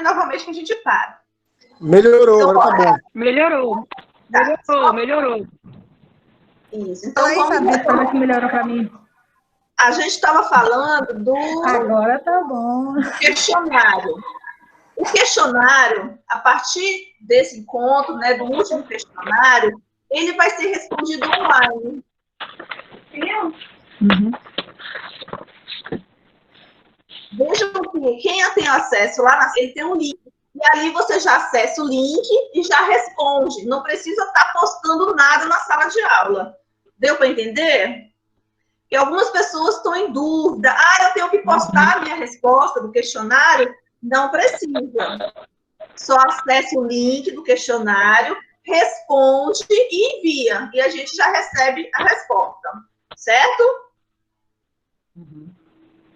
novamente que a gente para. Melhorou, então, agora tá bom. Melhorou. Tá. Melhorou. Isso. Então, Fala aí, Fabi, fala que melhorou para mim. A gente estava falando do Agora tá bom. questionário. O questionário, a partir desse encontro, né, do último questionário, ele vai ser respondido online. Entendeu? Uhum. Vejam que quem tem acesso lá, ele tem um link. E ali você já acessa o link e já responde. Não precisa estar postando nada na sala de aula. Deu para entender? Porque algumas pessoas estão em dúvida. Eu tenho que postar a minha resposta do questionário? Não precisa. Só acesse o link do questionário, responde e envia. E a gente já recebe a resposta. Certo? Uhum.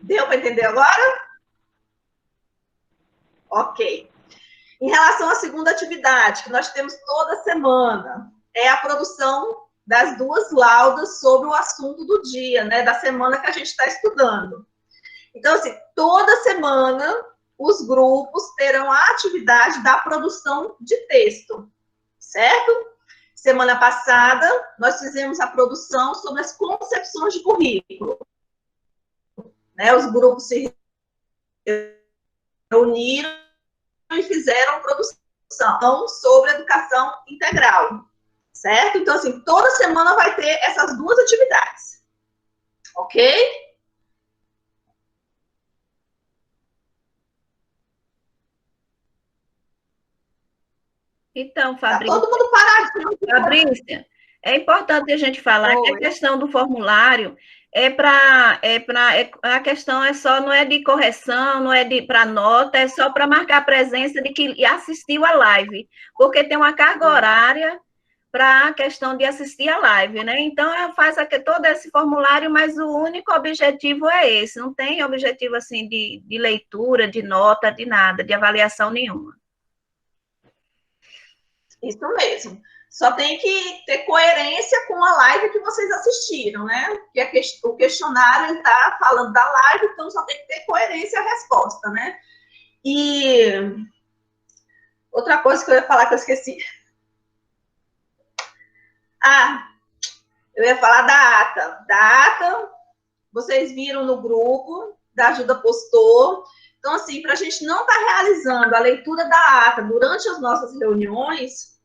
Deu para entender agora? Ok. Em relação à segunda atividade, que nós temos toda semana, é a produção das 2 laudas sobre o assunto do dia, né, da semana que a gente está estudando. Então, assim, toda semana os grupos terão a atividade da produção de texto, certo? Semana passada, nós fizemos a produção sobre as concepções de currículo. Né, os grupos se reuniram e fizeram produção sobre educação integral, certo? Então, assim, toda semana vai ter essas 2 atividades, ok? Então, Tá todo mundo paradinho. Fabrícia, é importante a gente falar que a questão do formulário a questão não é de correção, não é para nota, é só para marcar a presença de que assistiu a live, porque tem uma carga horária para a questão de assistir a live, né? Então, faz todo esse formulário, mas o único objetivo é esse, não tem objetivo, assim, de leitura, de nota, de nada, de avaliação nenhuma. Isso mesmo. Só tem que ter coerência com a live que vocês assistiram, né? Porque o questionário está falando da live, então só tem que ter coerência a resposta, né? E outra coisa que eu ia falar que eu esqueci. Eu ia falar da ata. Da ata, vocês viram no grupo, da Ajuda postou. Então, assim, para a gente não estar realizando a leitura da ata durante as nossas reuniões,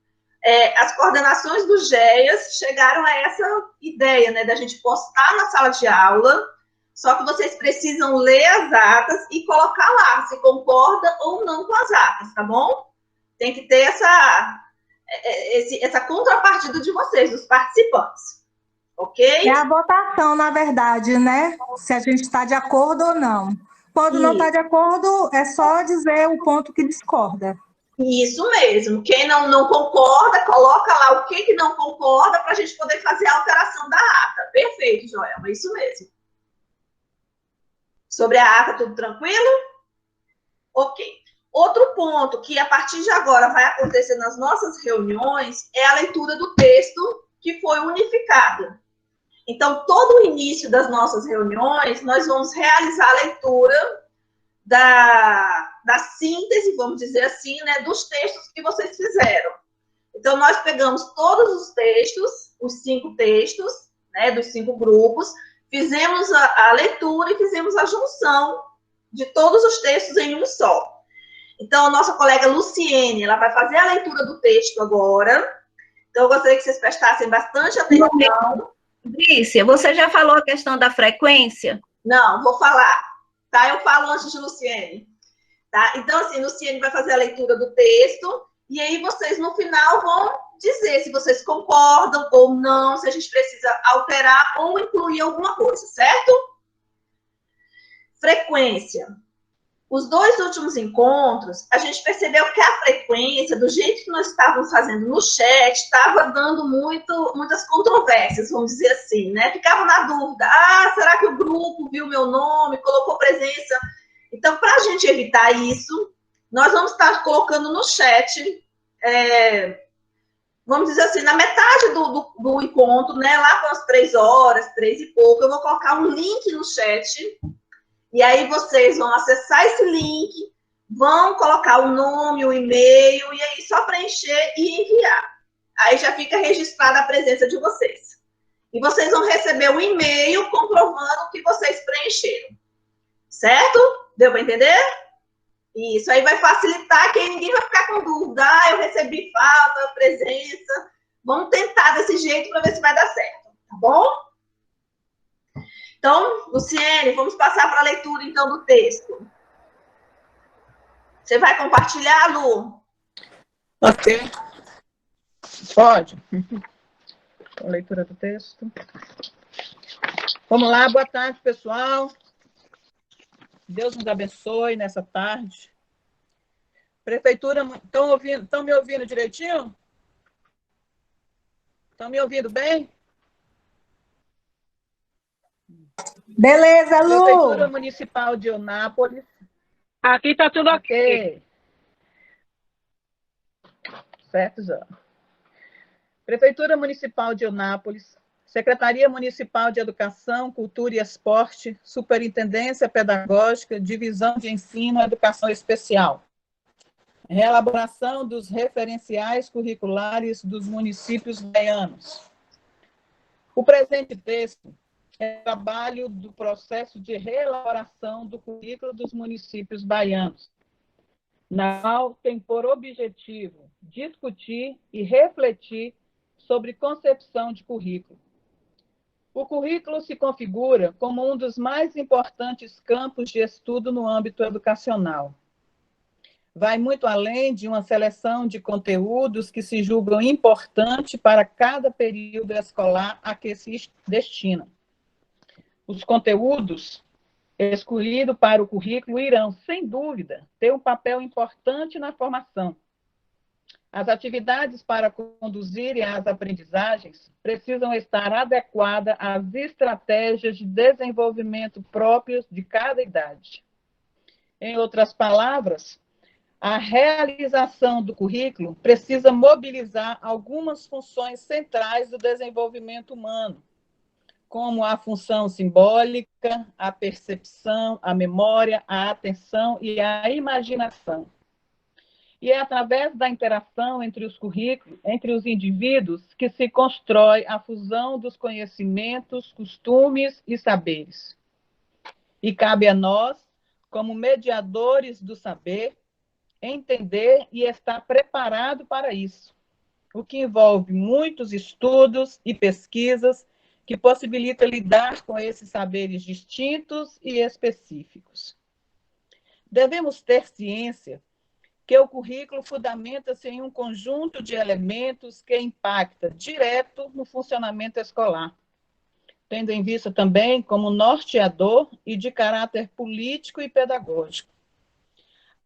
as coordenações do GEAS chegaram a essa ideia, né, da gente postar na sala de aula, só que vocês precisam ler as atas e colocar lá se concorda ou não com as atas, tá bom? Tem que ter essa contrapartida de vocês, dos participantes, ok? É a votação, na verdade, né? Se a gente está de acordo ou não. Quando não está de acordo, é só dizer o ponto que discorda. Isso mesmo. Quem não concorda, coloca lá o que não concorda para a gente poder fazer a alteração da ata. Perfeito, Joelma, isso mesmo. Sobre a ata, tudo tranquilo? Ok. Outro ponto que a partir de agora vai acontecer nas nossas reuniões é a leitura do texto que foi unificado. Então, todo o início das nossas reuniões, nós vamos realizar a leitura da síntese, vamos dizer assim, né, dos textos que vocês fizeram. Então, nós pegamos todos os textos, os 5 textos, né, dos 5 grupos, fizemos a leitura e fizemos a junção de todos os textos em um só. Então, a nossa colega Luciene, ela vai fazer a leitura do texto agora. Então, eu gostaria que vocês prestassem bastante atenção. Patrícia, você já falou a questão da frequência? Não, vou falar. Tá? Eu falo antes de Luciene. Tá? Então, assim, Luciene vai fazer a leitura do texto e aí vocês, no final, vão dizer se vocês concordam ou não, se a gente precisa alterar ou incluir alguma coisa, certo? Frequência. Os 2 últimos encontros, a gente percebeu que a frequência, do jeito que nós estávamos fazendo no chat, estava dando muitas controvérsias, vamos dizer assim, né? Ficava na dúvida, será que o grupo viu meu nome, colocou presença? Então, para a gente evitar isso, nós vamos estar colocando no chat, vamos dizer assim, na metade do encontro, né? Lá para as 3 horas, 3 e pouco, eu vou colocar um link no chat. E aí vocês vão acessar esse link, vão colocar o nome, o e-mail, e aí só preencher e enviar. Aí já fica registrada a presença de vocês. E vocês vão receber um e-mail comprovando que vocês preencheram. Certo? Deu para entender? Isso aí vai facilitar, que ninguém vai ficar com dúvida. Ah, eu recebi falta, presença. Vamos tentar desse jeito para ver se vai dar certo. Tá bom? Então, Luciene, vamos passar para a leitura, então, do texto. Você vai compartilhar, Lu? Ok. Pode. A leitura do texto. Vamos lá, boa tarde, pessoal. Deus nos abençoe nessa tarde. Prefeitura, estão me ouvindo direitinho? Estão me ouvindo bem? Beleza, Lu. Prefeitura Municipal de Eunápolis. Aqui está tudo ok. Certo, já. Prefeitura Municipal de Eunápolis, Secretaria Municipal de Educação, Cultura e Esporte, Superintendência Pedagógica, Divisão de Ensino e Educação Especial. Reelaboração dos referenciais curriculares dos municípios baianos. O presente texto é o trabalho do processo de reelaboração do currículo dos municípios baianos, na qual tem por objetivo discutir e refletir sobre concepção de currículo. O currículo se configura como um dos mais importantes campos de estudo no âmbito educacional. Vai muito além de uma seleção de conteúdos que se julgam importantes para cada período escolar a que se destinam. Os conteúdos escolhidos para o currículo irão, sem dúvida, ter um papel importante na formação. As atividades para conduzirem as aprendizagens precisam estar adequadas às estratégias de desenvolvimento próprias de cada idade. Em outras palavras, a realização do currículo precisa mobilizar algumas funções centrais do desenvolvimento humano, como a função simbólica, a percepção, a memória, a atenção e a imaginação. E é através da interação entre os currículos, entre os indivíduos, que se constrói a fusão dos conhecimentos, costumes e saberes. E cabe a nós, como mediadores do saber, entender e estar preparado para isso, o que envolve muitos estudos e pesquisas que possibilitam lidar com esses saberes distintos e específicos. Devemos ter ciência que o currículo fundamenta-se em um conjunto de elementos que impacta direto no funcionamento escolar, tendo em vista também como norteador e de caráter político e pedagógico.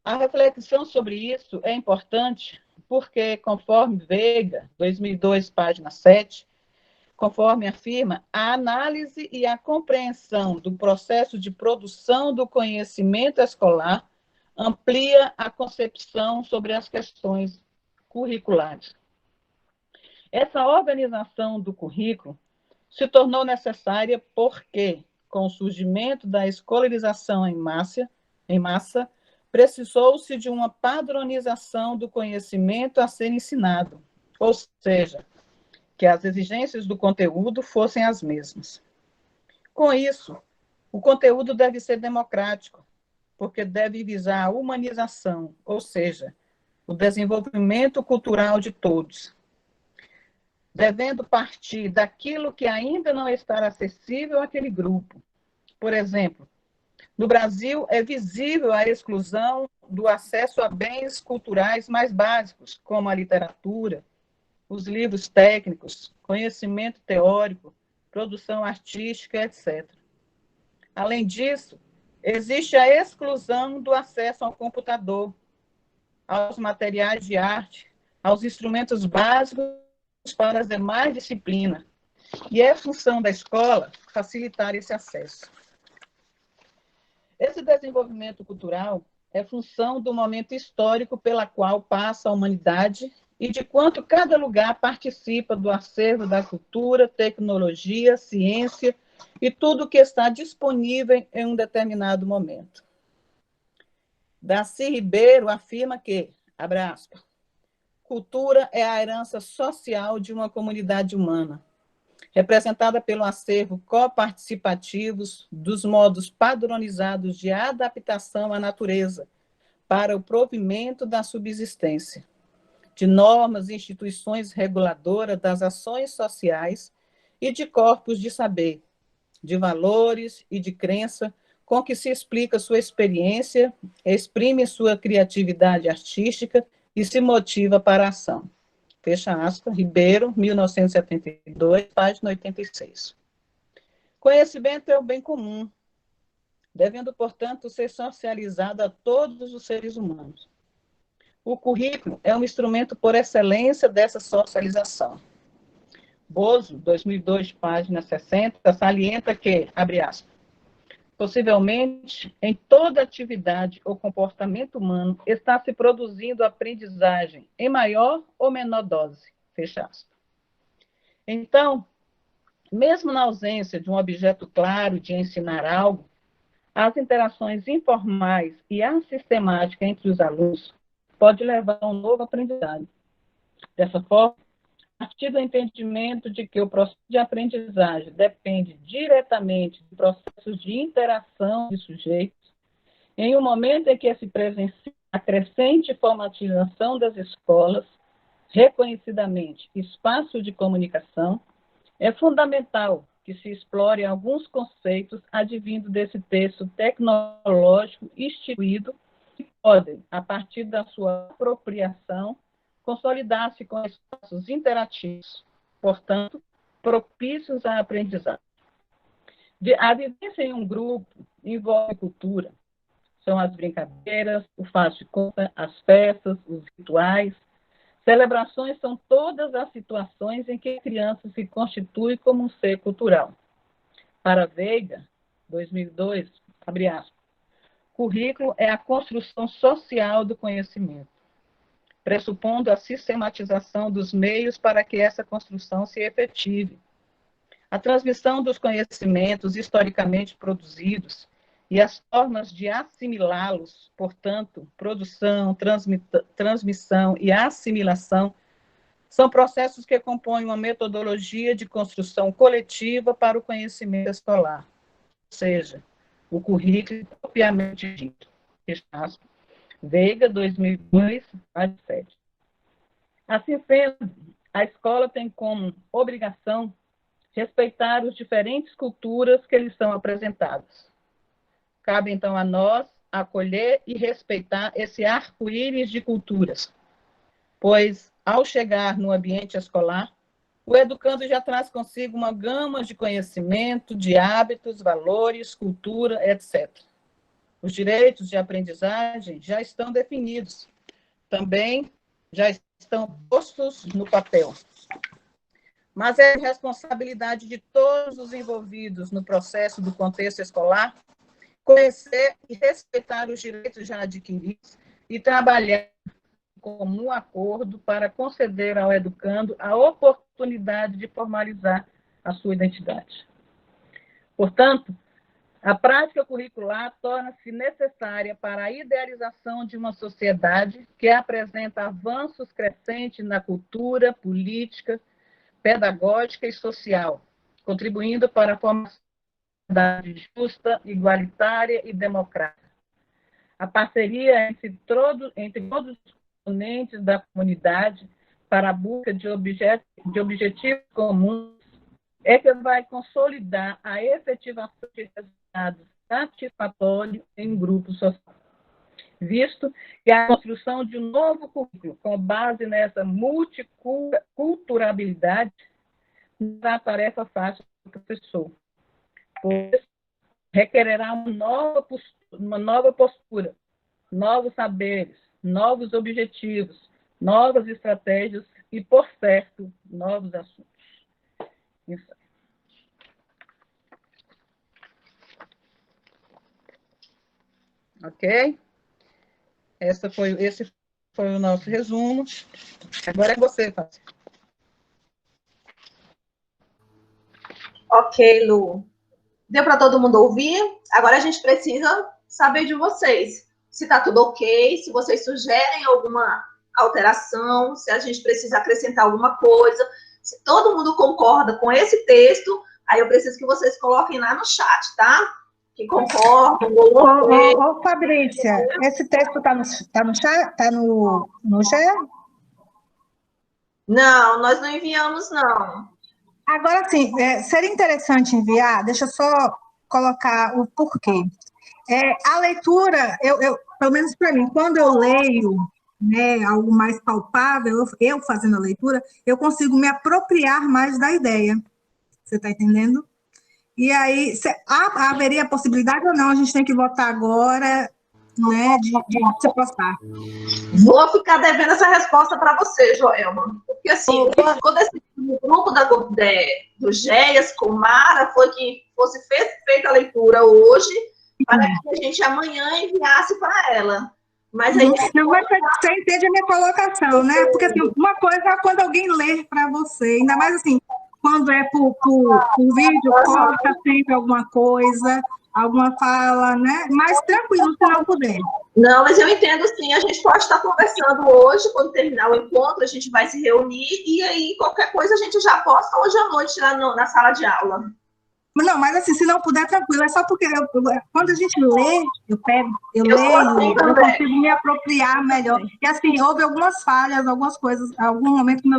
A reflexão sobre isso é importante porque, conforme Veiga, 2002, página 7, conforme afirma, a análise e a compreensão do processo de produção do conhecimento escolar amplia a concepção sobre as questões curriculares. Essa organização do currículo se tornou necessária porque, com o surgimento da escolarização em massa, precisou-se de uma padronização do conhecimento a ser ensinado, ou seja, que as exigências do conteúdo fossem as mesmas. Com isso, o conteúdo deve ser democrático, porque deve visar a humanização, ou seja, o desenvolvimento cultural de todos, devendo partir daquilo que ainda não está acessível àquele grupo. Por exemplo, no Brasil é visível a exclusão do acesso a bens culturais mais básicos, como a literatura, os livros técnicos, conhecimento teórico, produção artística, etc. Além disso, existe a exclusão do acesso ao computador, aos materiais de arte, aos instrumentos básicos para as demais disciplinas. E é função da escola facilitar esse acesso. Esse desenvolvimento cultural é função do momento histórico pela qual passa a humanidade e de quanto cada lugar participa do acervo da cultura, tecnologia, ciência e tudo que está disponível em um determinado momento. Darcy Ribeiro afirma que, abre aspas, cultura é a herança social de uma comunidade humana, representada pelo acervo coparticipativos dos modos padronizados de adaptação à natureza para o provimento da subsistência, de normas e instituições reguladoras das ações sociais e de corpos de saber, de valores e de crença com que se explica sua experiência, exprime sua criatividade artística e se motiva para a ação. Fecha aspas, Ribeiro, 1972, página 86. Conhecimento é o bem comum, devendo, portanto, ser socializado a todos os seres humanos. O currículo é um instrumento por excelência dessa socialização. Bozo, 2002, página 60, salienta que, abre aspas, possivelmente, em toda atividade ou comportamento humano está se produzindo aprendizagem em maior ou menor dose. Fecha aspas. Então, mesmo na ausência de um objeto claro de ensinar algo, as interações informais e a sistemática entre os alunos pode levar a um novo aprendizado. Dessa forma, a partir do entendimento de que o processo de aprendizagem depende diretamente de processos de interação de sujeitos, em um momento em que se presencia a crescente formatização das escolas, reconhecidamente espaço de comunicação, é fundamental que se explore alguns conceitos advindos desse texto tecnológico instituído que podem, a partir da sua apropriação, consolidar-se com espaços interativos, portanto, propícios à aprendizagem. A vivência em um grupo envolve cultura. São as brincadeiras, o faz de conta, as festas, os rituais. Celebrações são todas as situações em que a criança se constitui como um ser cultural. Para Veiga, 2002, abre aspas, currículo é a construção social do conhecimento, pressupondo a sistematização dos meios para que essa construção se efetive. A transmissão dos conhecimentos historicamente produzidos e as formas de assimilá-los, portanto, produção, transmissão e assimilação, são processos que compõem uma metodologia de construção coletiva para o conhecimento escolar, ou seja, o currículo propriamente dito. Veiga, 2002, página 7. Assim sendo, a escola tem como obrigação respeitar as diferentes culturas que lhes são apresentadas. Cabe, então, a nós acolher e respeitar esse arco-íris de culturas, pois, ao chegar no ambiente escolar, o educando já traz consigo uma gama de conhecimento, de hábitos, valores, cultura, etc. Os direitos de aprendizagem já estão definidos, também já estão postos no papel. Mas é responsabilidade de todos os envolvidos no processo do contexto escolar conhecer e respeitar os direitos já adquiridos e trabalhar em comum acordo para conceder ao educando a oportunidade de formalizar a sua identidade. Portanto, a prática curricular torna-se necessária para a idealização de uma sociedade que apresenta avanços crescentes na cultura, política, pedagógica e social, contribuindo para a formação de uma sociedade justa, igualitária e democrática. A parceria entre todos os componentes da comunidade para a busca de objetivos comuns é que vai consolidar a efetivação de resultados satisfatórios em um grupo social, visto que a construção de um novo currículo com base nessa multiculturalidade não é uma tarefa fácil para o professor, pois requererá uma nova postura, novos saberes, novos objetivos, novas estratégias e, por certo, novos assuntos. Isso. Ok? Esse foi o nosso resumo. Agora é você, Fátima. Ok, Lu. Deu para todo mundo ouvir? Agora a gente precisa saber de vocês. se está tudo ok, se vocês sugerem alguma alteração, se a gente precisa acrescentar alguma coisa. Se todo mundo concorda com esse texto, aí eu preciso que vocês coloquem lá no chat, tá? Que concordam. Ô, Fabrícia, esse texto está no chat? Está no GE? Não, nós não enviamos, não. Agora, sim, seria interessante enviar, deixa eu só colocar o porquê. A leitura, pelo menos para mim, quando eu leio, né, algo mais palpável, eu fazendo a leitura, eu consigo me apropriar mais da ideia. Você está entendendo? E aí, haveria a possibilidade ou não? A gente tem que votar agora, né, de se postar. Vou ficar devendo essa resposta para você, Joelma. Porque, assim, quando esse grupo do GEAS com Mara foi que fosse feita a leitura hoje, para que a gente amanhã enviasse para ela. Mas aí... Não, mas você entende a minha colocação, né? Porque, assim, uma coisa é quando alguém lê para você, ainda mais, assim, quando é por vídeo, corta sempre alguma coisa, alguma fala, né? Mais tranquilo, se não puder. Não, mas eu entendo, sim. A gente pode estar conversando hoje, quando terminar o encontro, a gente vai se reunir e aí qualquer coisa a gente já posta hoje à noite lá na sala de aula. Não, mas assim, se não puder, tranquilo. É só porque quando a gente lê, eu leio, eu consigo me apropriar melhor. E assim, houve algumas falhas, algumas coisas, algum momento que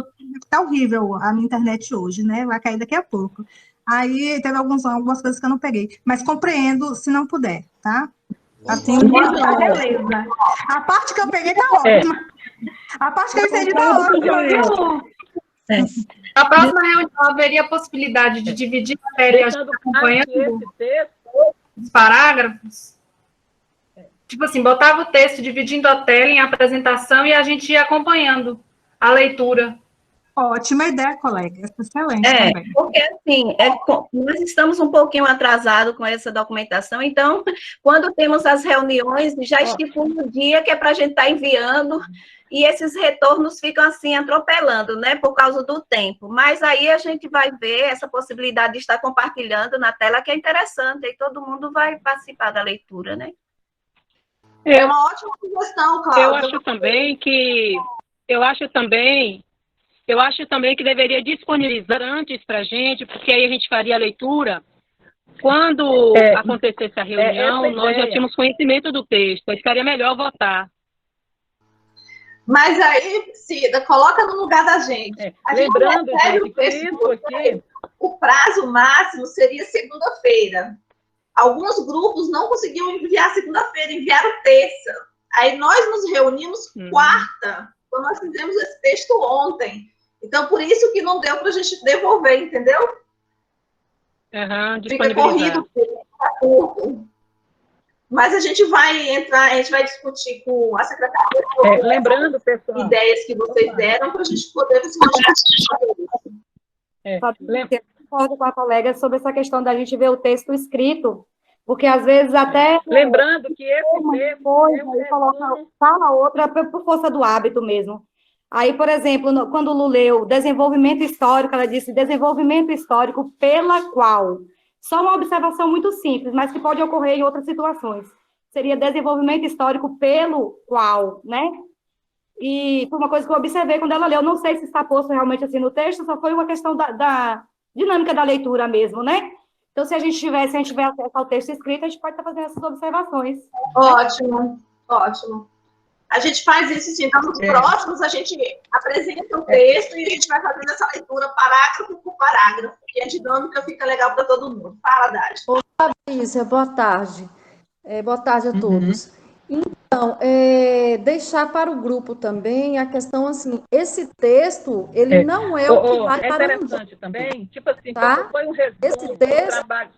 tá horrível a minha internet hoje, né? Vai cair daqui a pouco. Aí teve algumas coisas que eu não peguei. Mas compreendo se não puder, tá? Assim, beleza. A parte que eu peguei tá ótima. A parte que eu entendi tá ótima. Na próxima reunião, haveria a possibilidade de dividir a tela e a gente acompanhando os parágrafos? Tipo assim, botava o texto dividindo a tela em apresentação e a gente ia acompanhando a leitura. Ótima ideia, colega. Excelente também. Porque assim, nós estamos um pouquinho atrasados com essa documentação, então, quando temos as reuniões, já estipula o dia que é para a gente estar enviando, e esses retornos ficam assim, atropelando, né, por causa do tempo. Mas aí a gente vai ver essa possibilidade de estar compartilhando na tela, que é interessante, e todo mundo vai participar da leitura, né? É uma ótima sugestão, Cláudia. Eu acho também que deveria disponibilizar antes para a gente, porque aí a gente faria a leitura. Quando acontecesse a reunião, nós já tínhamos conhecimento do texto, aí ficaria melhor votar. Mas aí, Cida, coloca no lugar da gente. Lembrando, gente, que isso aqui... O prazo máximo seria segunda-feira. Alguns grupos não conseguiam enviar segunda-feira, enviaram terça. Aí nós nos reunimos quarta, quando nós fizemos esse texto ontem. Então, por isso que não deu para a gente devolver, entendeu? Fica corrido, fica curto. Mas a gente vai discutir com a secretaria. Lembrando, pessoal, ideias que vocês deram para a gente poder discutir. Eu concordo com a colega sobre essa questão da gente ver o texto escrito, porque às vezes até... Lembrando que esse texto... fala outra por força do hábito mesmo. Aí, por exemplo, quando o Lu leu desenvolvimento histórico, ela disse desenvolvimento histórico pela qual. Só uma observação muito simples, mas que pode ocorrer em outras situações. Seria desenvolvimento histórico pelo qual, né? E foi uma coisa que eu observei quando ela leu. Não sei se está posto realmente assim no texto, só foi uma questão da dinâmica da leitura mesmo, né? Então, se a gente tiver acesso ao texto escrito, a gente pode estar fazendo essas observações. Ótimo, ótimo. A gente faz isso, sim. Então, nos próximos, a gente apresenta o texto e a gente vai fazendo essa leitura parágrafo por parágrafo, e a dinâmica fica legal para todo mundo. Fala, Dade. Ô, Fabrícia, boa tarde. Boa tarde a todos. Então, deixar para o grupo também a questão, assim, esse texto, ele não é o que vai para um... É interessante também, tipo assim, tá? Foi um resumo esse texto, do trabalho.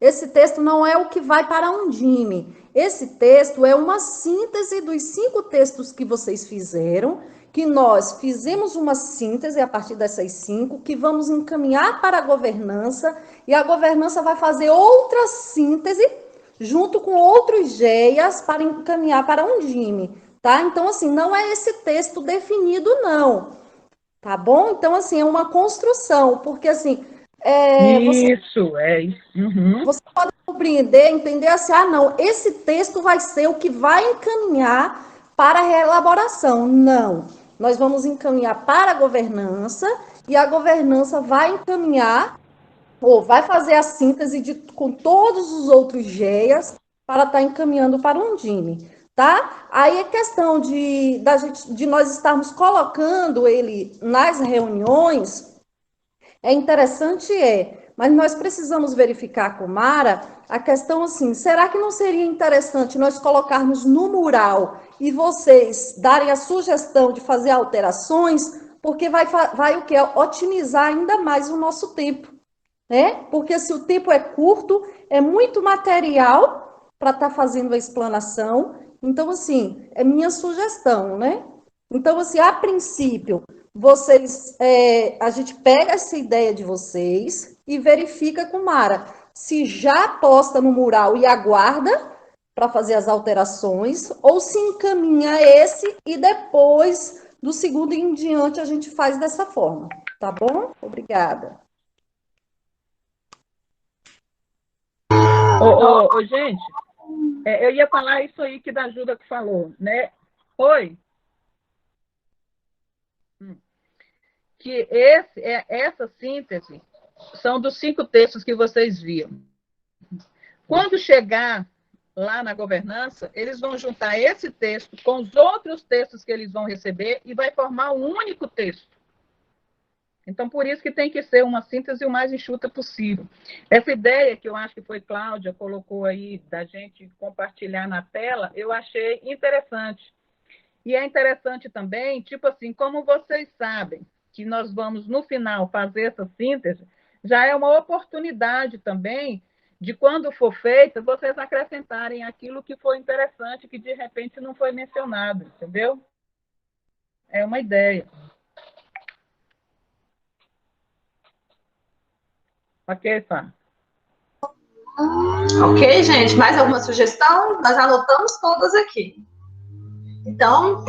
Esse texto não é o que vai para a Undime. Esse texto é uma síntese dos 5 textos que vocês fizeram, que nós fizemos uma síntese a partir dessas 5, que vamos encaminhar para a governança, e a governança vai fazer outra síntese, junto com outros GEAs, para encaminhar para a Undime, tá? Então, assim, não é esse texto definido, não, tá bom? Então, assim, é uma construção, porque, assim, Isso, é isso. Uhum. Você pode compreender, entender assim, ah, não, esse texto vai ser o que vai encaminhar para a reelaboração. Não, nós vamos encaminhar para a governança e a governança vai encaminhar ou vai fazer a síntese com todos os outros GEAs para estar encaminhando para o Undime, tá? Aí a questão de nós estarmos colocando ele nas reuniões é interessante, mas nós precisamos verificar com Mara a questão assim, será que não seria interessante nós colocarmos no mural e vocês darem a sugestão de fazer alterações, porque vai o quê? Otimizar ainda mais o nosso tempo, né? Porque se o tempo é curto, é muito material para estar fazendo a explanação. Então, assim, é minha sugestão, né? Então, assim, a princípio, a gente pega essa ideia de vocês e verifica com Mara se já posta no mural e aguarda para fazer as alterações, ou se encaminha esse e depois, do segundo em diante, a gente faz dessa forma. Tá bom? Obrigada. Gente, eu ia falar isso aí que da Júlia que falou, né? Oi? Que essa síntese são dos 5 textos que vocês viram. Quando chegar lá na governança, eles vão juntar esse texto com os outros textos que eles vão receber e vai formar um único texto. Então, por isso que tem que ser uma síntese o mais enxuta possível. Essa ideia que eu acho que foi Cláudia colocou aí, da gente compartilhar na tela, eu achei interessante. E é interessante também, tipo assim, como vocês sabem que nós vamos, no final, fazer essa síntese, já é uma oportunidade também de, quando for feita, vocês acrescentarem aquilo que foi interessante, que de repente não foi mencionado, entendeu? É uma ideia. Ok, Fá? Ok, gente? Mais alguma sugestão? Nós anotamos todas aqui. Então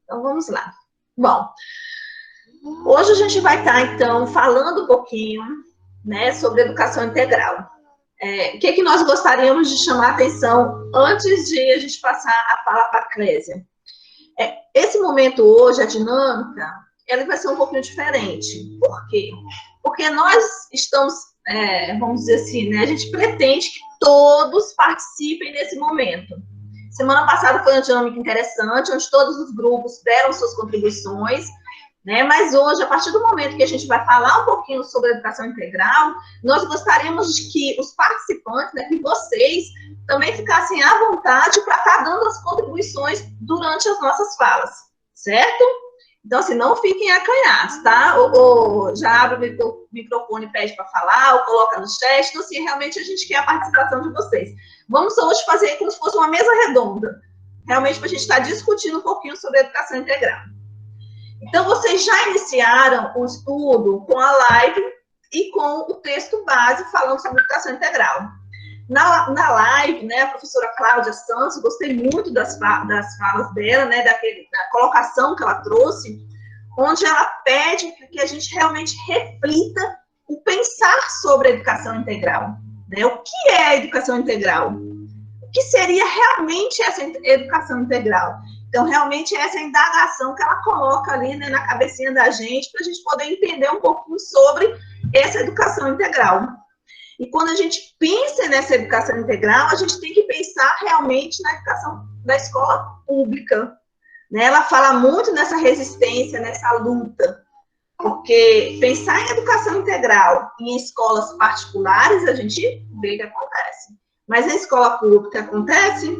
vamos lá. Bom, hoje a gente vai estar, então, falando um pouquinho, né, sobre educação integral. O que nós gostaríamos de chamar a atenção antes de a gente passar a fala para a Clésia? Esse momento hoje, a dinâmica, ela vai ser um pouquinho diferente. Por quê? Porque nós estamos, vamos dizer assim, né, a gente pretende que todos participem desse momento. Semana passada foi uma dinâmica interessante, onde todos os grupos deram suas contribuições, né? Mas hoje, a partir do momento que a gente vai falar um pouquinho sobre a educação integral, nós gostaríamos de que os participantes, né, que vocês também ficassem à vontade para estar dando as contribuições durante as nossas falas, certo? Então, assim, não fiquem acanhados, tá? Ou já abre o microfone e pede para falar, ou coloca no chat. Então, assim, realmente a gente quer a participação de vocês. Vamos hoje fazer como se fosse uma mesa redonda, realmente para a gente estar discutindo um pouquinho sobre a educação integral. Então, vocês já iniciaram o estudo com a live e com o texto base falando sobre educação integral. Na live, né, a professora Cláudia Santos, gostei muito das falas dela, né, da colocação que ela trouxe, onde ela pede que a gente realmente reflita o pensar sobre a educação integral. Né? O que é a educação integral? O que seria realmente essa educação integral? Então, realmente, essa é a indagação que ela coloca ali, né, na cabecinha da gente, para a gente poder entender um pouquinho sobre essa educação integral. E quando a gente pensa nessa educação integral, a gente tem que pensar realmente na educação da escola pública. Né? Ela fala muito nessa resistência, nessa luta, porque pensar em educação integral em escolas particulares, a gente vê que acontece. Mas na escola pública acontece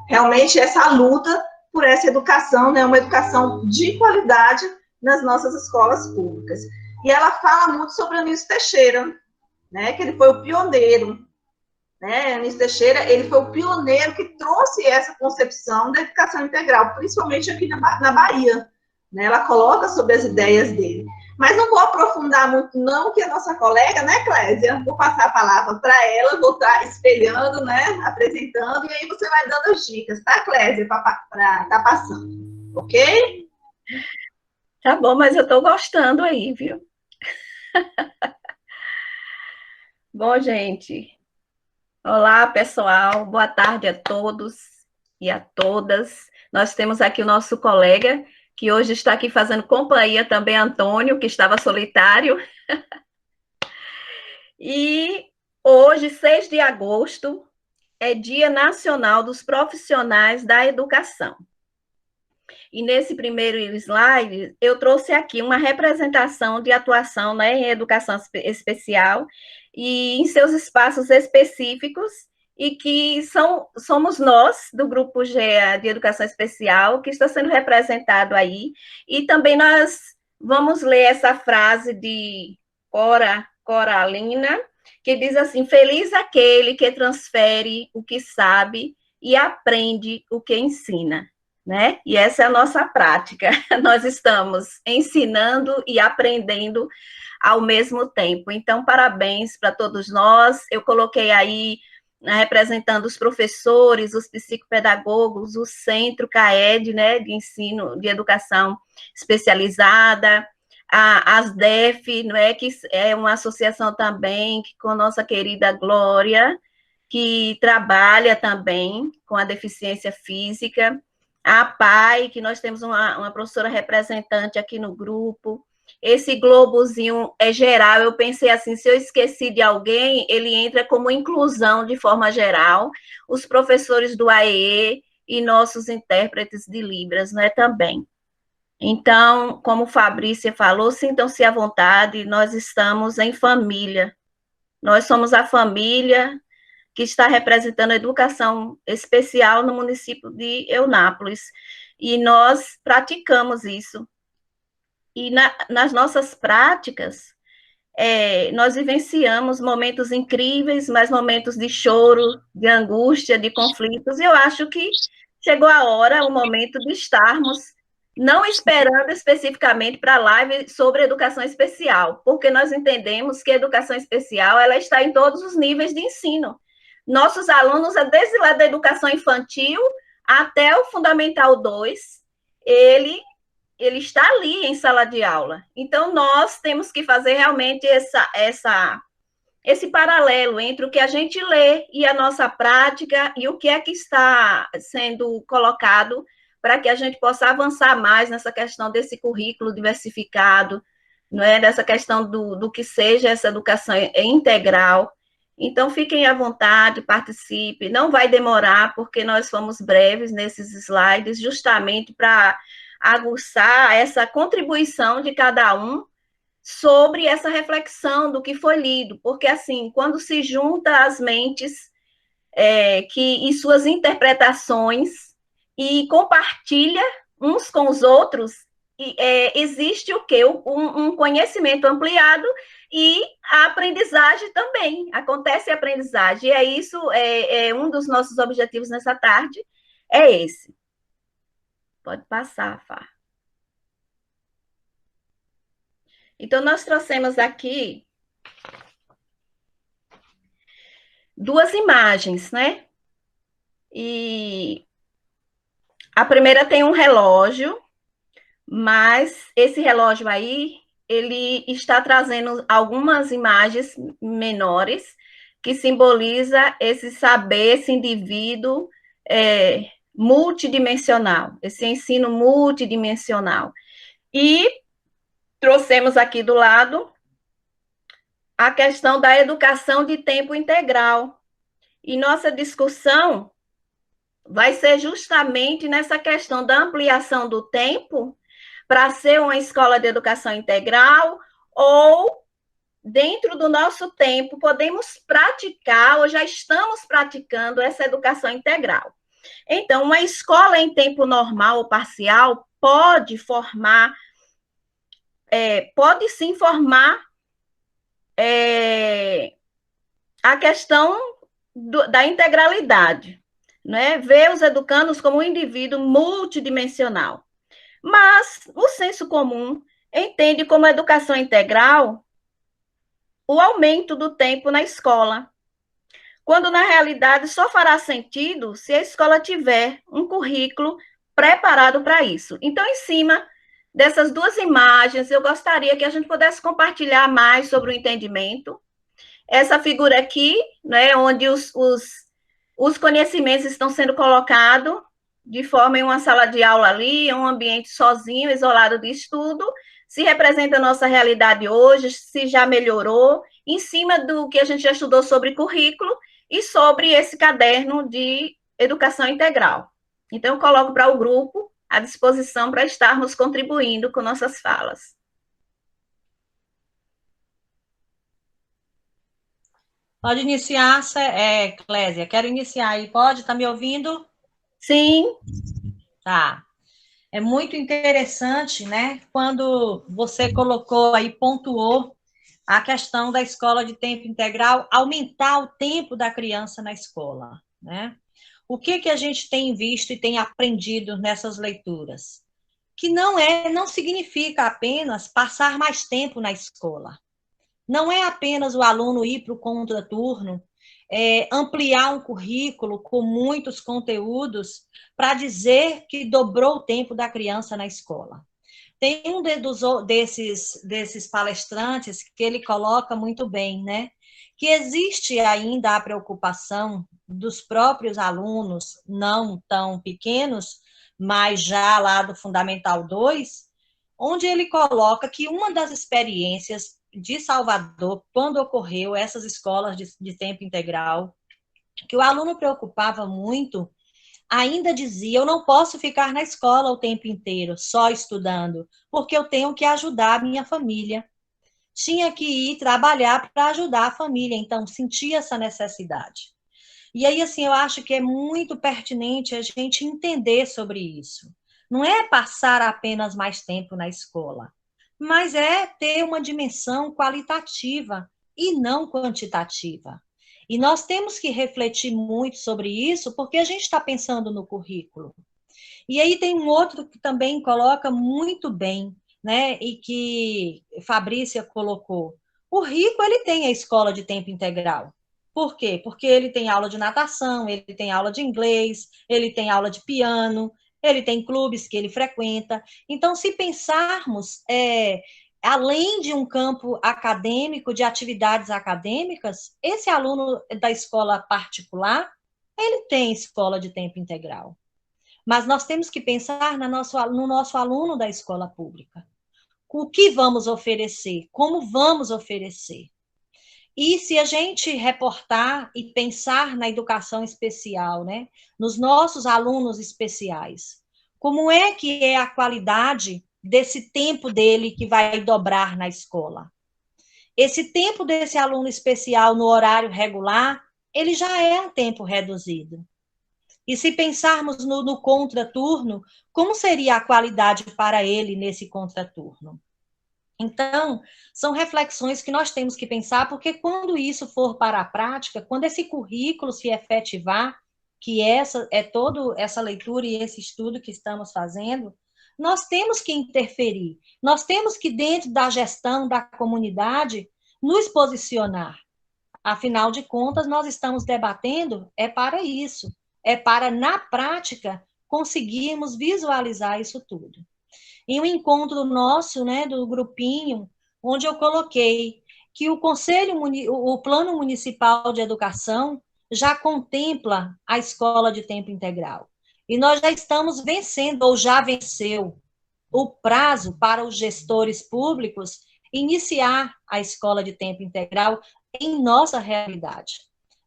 realmente essa luta por essa educação, né? Uma educação de qualidade nas nossas escolas públicas. E ela fala muito sobre o Anísio Teixeira, né, que ele foi o pioneiro, né, Anísio Teixeira, ele foi o pioneiro que trouxe essa concepção da educação integral, principalmente aqui na Bahia, né, ela coloca sobre as ideias dele. Mas não vou aprofundar muito não, que a nossa colega, né, Clésia, vou passar a palavra para ela, vou estar espelhando, né, apresentando, e aí você vai dando as dicas, tá, Clésia, para estar passando, ok? Tá bom, mas eu estou gostando aí, viu? Bom, gente, olá, pessoal, boa tarde a todos e a todas. Nós temos aqui o nosso colega, que hoje está aqui fazendo companhia também, Antônio, que estava solitário. E hoje, 6 de agosto, é Dia Nacional dos Profissionais da Educação. E nesse primeiro slide, eu trouxe aqui uma representação de atuação, né, em educação especial e em seus espaços específicos, e que somos nós, do Grupo GEA de Educação Especial, que está sendo representado aí. E também nós vamos ler essa frase de Coralina, que diz assim: feliz aquele que transfere o que sabe e aprende o que ensina. Né? E essa é a nossa prática. Nós estamos ensinando e aprendendo ao mesmo tempo. Então, parabéns para todos nós. Eu coloquei aí, representando os professores, os psicopedagogos, o Centro CAED, né, de ensino, de educação especializada, a ASDEF, não é, que é uma associação também que, com nossa querida Glória, que trabalha também com a deficiência física, a PAI, que nós temos uma professora representante aqui no grupo. Esse globozinho é geral, eu pensei assim, se eu esqueci de alguém, ele entra como inclusão de forma geral, os professores do AEE e nossos intérpretes de Libras, né, também. Então, como Fabrícia falou, sintam-se à vontade, nós estamos em família, nós somos a família que está representando a educação especial no município de Eunápolis. E nós praticamos isso. E nas nossas práticas, nós vivenciamos momentos incríveis, mas momentos de choro, de angústia, de conflitos. E eu acho que chegou a hora, o momento de estarmos não esperando especificamente para a live sobre educação especial, porque nós entendemos que a educação especial ela está em todos os níveis de ensino. Nossos alunos, desde lá da educação infantil até o Fundamental 2, ele está ali em sala de aula. Então, nós temos que fazer realmente esse paralelo entre o que a gente lê e a nossa prática e o que é que está sendo colocado para que a gente possa avançar mais nessa questão desse currículo diversificado, não é? Dessa questão do que seja essa educação integral. Então, fiquem à vontade, participe, não vai demorar, porque nós fomos breves nesses slides, justamente para aguçar essa contribuição de cada um sobre essa reflexão do que foi lido, porque, assim, quando se junta as mentes e suas interpretações e compartilha uns com os outros, existe o quê? Um conhecimento ampliado e a aprendizagem também, acontece a aprendizagem, e isso, um dos nossos objetivos nessa tarde, é esse. Pode passar, Fá. Então, nós trouxemos aqui 2 imagens, né? E a primeira tem um relógio, mas esse relógio aí, ele está trazendo algumas imagens menores que simboliza esse saber, esse indivíduo multidimensional, esse ensino multidimensional. E trouxemos aqui do lado a questão da educação de tempo integral. E nossa discussão vai ser justamente nessa questão da ampliação do tempo para ser uma escola de educação integral, ou, dentro do nosso tempo, podemos praticar, ou já estamos praticando, essa educação integral. Então, uma escola em tempo normal ou parcial pode sim formar a questão da integralidade, né? Ver os educandos como um indivíduo multidimensional. Mas o senso comum entende como educação integral o aumento do tempo na escola, quando na realidade só fará sentido se a escola tiver um currículo preparado para isso. Então, em cima dessas 2 imagens, eu gostaria que a gente pudesse compartilhar mais sobre o entendimento. essa figura aqui, né, onde os conhecimentos estão sendo colocados de forma em uma sala de aula ali, um ambiente sozinho, isolado de estudo, se representa a nossa realidade hoje, se já melhorou, em cima do que a gente já estudou sobre currículo e sobre esse caderno de educação integral. Então, eu coloco para o grupo à disposição para estarmos contribuindo com nossas falas. Pode iniciar, Clésia. Quero iniciar aí. Pode? Tá me ouvindo? Sim. Tá. É muito interessante, né? Quando você colocou aí, pontuou a questão da escola de tempo integral, aumentar o tempo da criança na escola, né? O que a gente tem visto e tem aprendido nessas leituras? Que não significa apenas passar mais tempo na escola. Não é apenas o aluno ir para o contraturno, ampliar um currículo com muitos conteúdos para dizer que dobrou o tempo da criança na escola. Tem um desses palestrantes que ele coloca muito bem, né? Que existe ainda a preocupação dos próprios alunos, não tão pequenos, mas já lá do Fundamental 2, onde ele coloca que uma das experiências de Salvador, quando ocorreu essas escolas de tempo integral, que o aluno preocupava muito, ainda dizia, eu não posso ficar na escola o tempo inteiro, só estudando, porque eu tenho que ajudar a minha família. Tinha que ir trabalhar para ajudar a família, então sentia essa necessidade. E aí, assim, eu acho que é muito pertinente a gente entender sobre isso. Não é passar apenas mais tempo na escola, mas é ter uma dimensão qualitativa e não quantitativa. E nós temos que refletir muito sobre isso, porque a gente está pensando no currículo. E aí tem um outro que também coloca muito bem, né, e que Fabrícia colocou. O rico, ele tem a escola de tempo integral. Por quê? Porque ele tem aula de natação, ele tem aula de inglês, ele tem aula de piano, ele tem clubes que ele frequenta. Então, se pensarmos, além de um campo acadêmico, de atividades acadêmicas, esse aluno da escola particular, ele tem escola de tempo integral. Mas nós temos que pensar no nosso aluno da escola pública. O que vamos oferecer? Como vamos oferecer? E se a gente reportar e pensar na educação especial, né, nos nossos alunos especiais, como é que é a qualidade desse tempo dele que vai dobrar na escola? Esse tempo desse aluno especial no horário regular, ele já é um tempo reduzido. E se pensarmos no contraturno, como seria a qualidade para ele nesse contraturno? Então, são reflexões que nós temos que pensar, porque quando isso for para a prática, quando esse currículo se efetivar, que é toda essa leitura e esse estudo que estamos fazendo, nós temos que interferir, nós temos que, dentro da gestão da comunidade, nos posicionar. Afinal de contas, nós estamos debatendo, para isso, para, na prática, conseguirmos visualizar isso tudo. Em um encontro nosso, né, do grupinho, onde eu coloquei que o Plano Municipal de Educação já contempla a escola de tempo integral. E nós já estamos vencendo, ou já venceu, o prazo para os gestores públicos iniciar a escola de tempo integral em nossa realidade.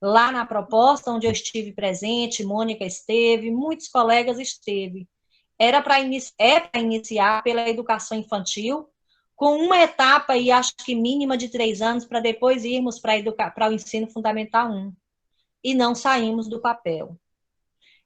Lá na proposta, onde eu estive presente, Mônica esteve, muitos colegas esteve, é para iniciar pela educação infantil, com uma etapa, aí, acho que mínima de 3 anos, para depois irmos para o ensino fundamental 1. E não saímos do papel.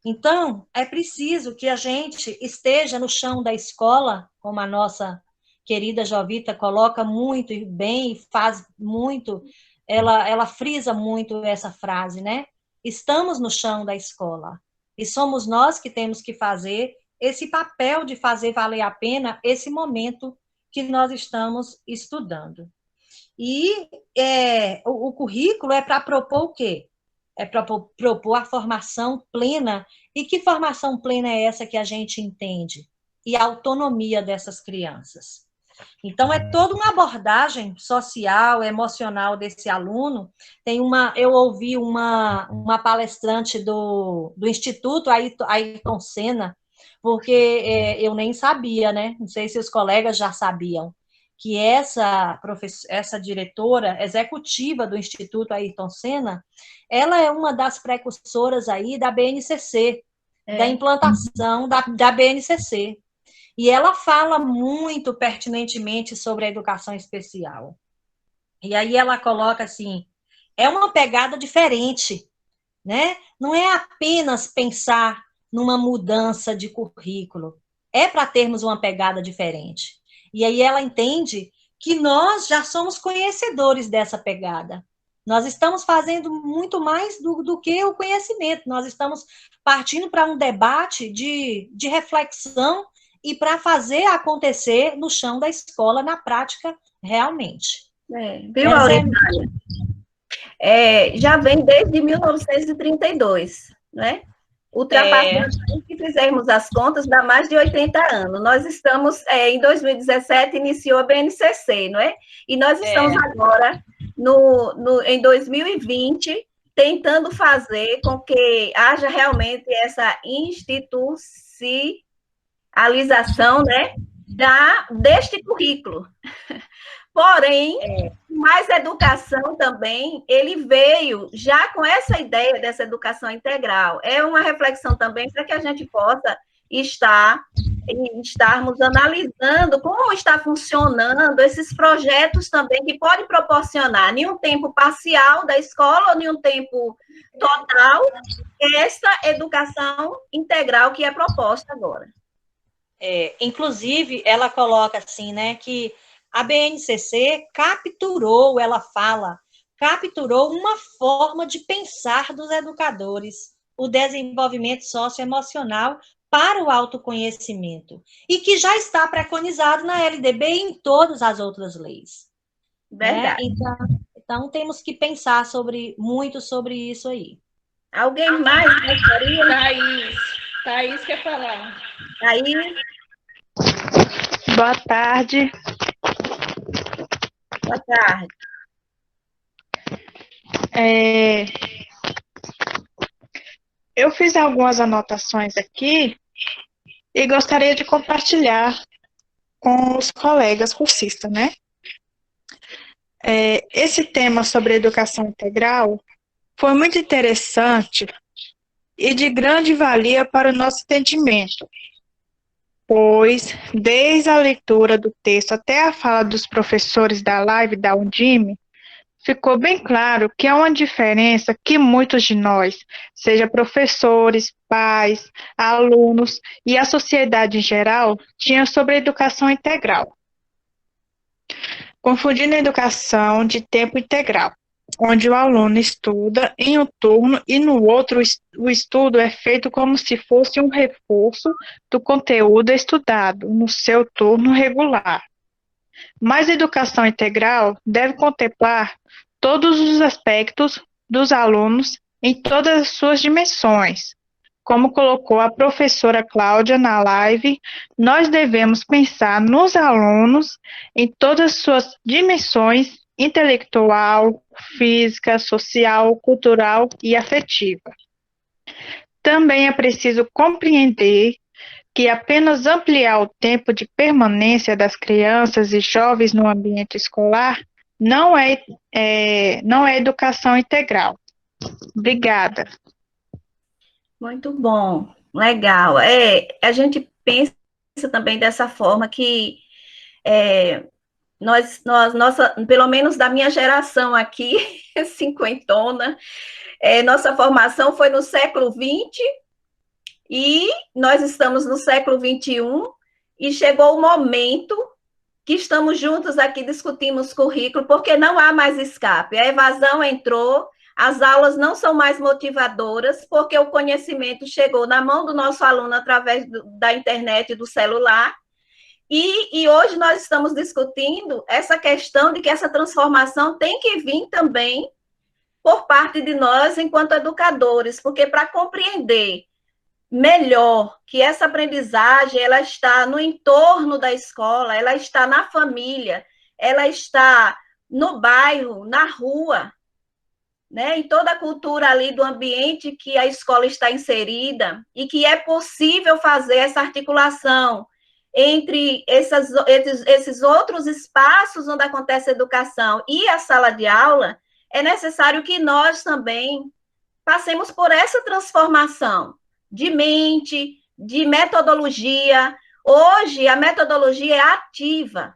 Então, é preciso que a gente esteja no chão da escola, como a nossa querida Jovita coloca muito bem e faz muito, ela frisa muito essa frase, né? Estamos no chão da escola. E somos nós que temos que fazer esse papel de fazer valer a pena esse momento que nós estamos estudando. E o currículo é para propor o quê? É para propor a formação plena. E que formação plena é essa que a gente entende? E a autonomia dessas crianças. Então, é toda uma abordagem social, emocional desse aluno. Eu ouvi uma palestrante do Instituto Ayrton Senna, porque eu nem sabia, né? Não sei se os colegas já sabiam, que essa diretora executiva do Instituto Ayrton Senna, ela é uma das precursoras aí da BNCC, da implantação da BNCC. E ela fala muito pertinentemente sobre a educação especial. E aí ela coloca assim, é uma pegada diferente, né? Não é apenas pensar numa mudança de currículo, é para termos uma pegada diferente. E aí ela entende que nós já somos conhecedores dessa pegada. Nós estamos fazendo muito mais do que o conhecimento, nós estamos partindo para um debate de reflexão e para fazer acontecer no chão da escola, na prática, realmente. Viu, Auritália? Já vem desde 1932, né? Ultrapassando, se fizermos as contas, dá mais de 80 anos. Nós estamos, em 2017, iniciou a BNCC, não é? E nós estamos agora, em 2020, tentando fazer com que haja realmente essa institucionalização, né, deste currículo. Porém, mais educação também, ele veio já com essa ideia dessa educação integral. É uma reflexão também para que a gente possa estarmos analisando como está funcionando esses projetos também que podem proporcionar, em um tempo parcial da escola ou em um tempo total, essa educação integral que é proposta agora. Inclusive, ela coloca assim, né, que a BNCC capturou uma forma de pensar dos educadores, o desenvolvimento socioemocional para o autoconhecimento, e que já está preconizado na LDB e em todas as outras leis. Verdade. Né? Então, temos que pensar muito sobre isso aí. Alguém mais gostaria? Thaís quer falar. Thaís? Boa tarde. Boa tarde. Eu fiz algumas anotações aqui e gostaria de compartilhar com os colegas cursistas, né? Esse tema sobre educação integral foi muito interessante e de grande valia para o nosso entendimento, pois, desde a leitura do texto até a fala dos professores da live da Undime, ficou bem claro que há uma diferença que muitos de nós, seja professores, pais, alunos e a sociedade em geral, tinham sobre a educação integral, confundindo a educação de tempo integral, onde o aluno estuda em um turno e no outro o estudo é feito como se fosse um reforço do conteúdo estudado no seu turno regular. Mas a educação integral deve contemplar todos os aspectos dos alunos em todas as suas dimensões. Como colocou a professora Cláudia na live, nós devemos pensar nos alunos em todas as suas dimensões intelectual, física, social, cultural e afetiva. Também é preciso compreender que apenas ampliar o tempo de permanência das crianças e jovens no ambiente escolar não é educação integral. Obrigada. Muito bom, legal. A gente pensa também dessa forma que pelo menos da minha geração aqui, cinquentona, nossa formação foi no século XX e nós estamos no século XXI e chegou o momento que estamos juntos aqui, discutimos currículo, porque não há mais escape. A evasão entrou, as aulas não são mais motivadoras, porque o conhecimento chegou na mão do nosso aluno através da internet e do celular. E hoje nós estamos discutindo essa questão de que essa transformação tem que vir também por parte de nós, enquanto educadores, porque para compreender melhor, que essa aprendizagem ela está no entorno da escola, ela está na família, ela está no bairro, na rua, né? Em toda a cultura ali do ambiente que a escola está inserida, e que é possível fazer essa articulação entre esses outros espaços onde acontece a educação e a sala de aula. É necessário que nós também passemos por essa transformação de mente, de metodologia. Hoje, a metodologia é ativa.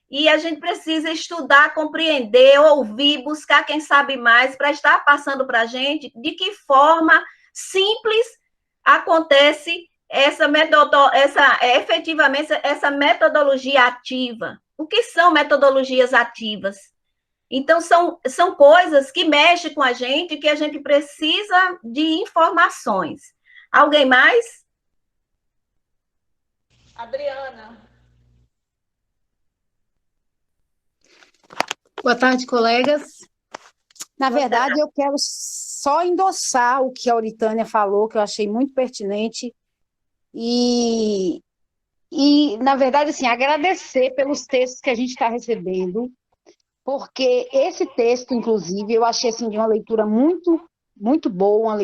E a gente precisa estudar, compreender, ouvir, buscar quem sabe mais, para estar passando para a gente de que forma simples acontece efetivamente essa metodologia ativa. O que são metodologias ativas? Então, são coisas que mexem com a gente, que a gente precisa de informações. Alguém mais? Adriana. Boa tarde, colegas. Na verdade, eu quero só endossar o que a Auritânia falou, que eu achei muito pertinente, e na verdade, assim, agradecer pelos textos que a gente está recebendo, porque esse texto, inclusive, eu achei assim, de uma leitura muito, muito boa,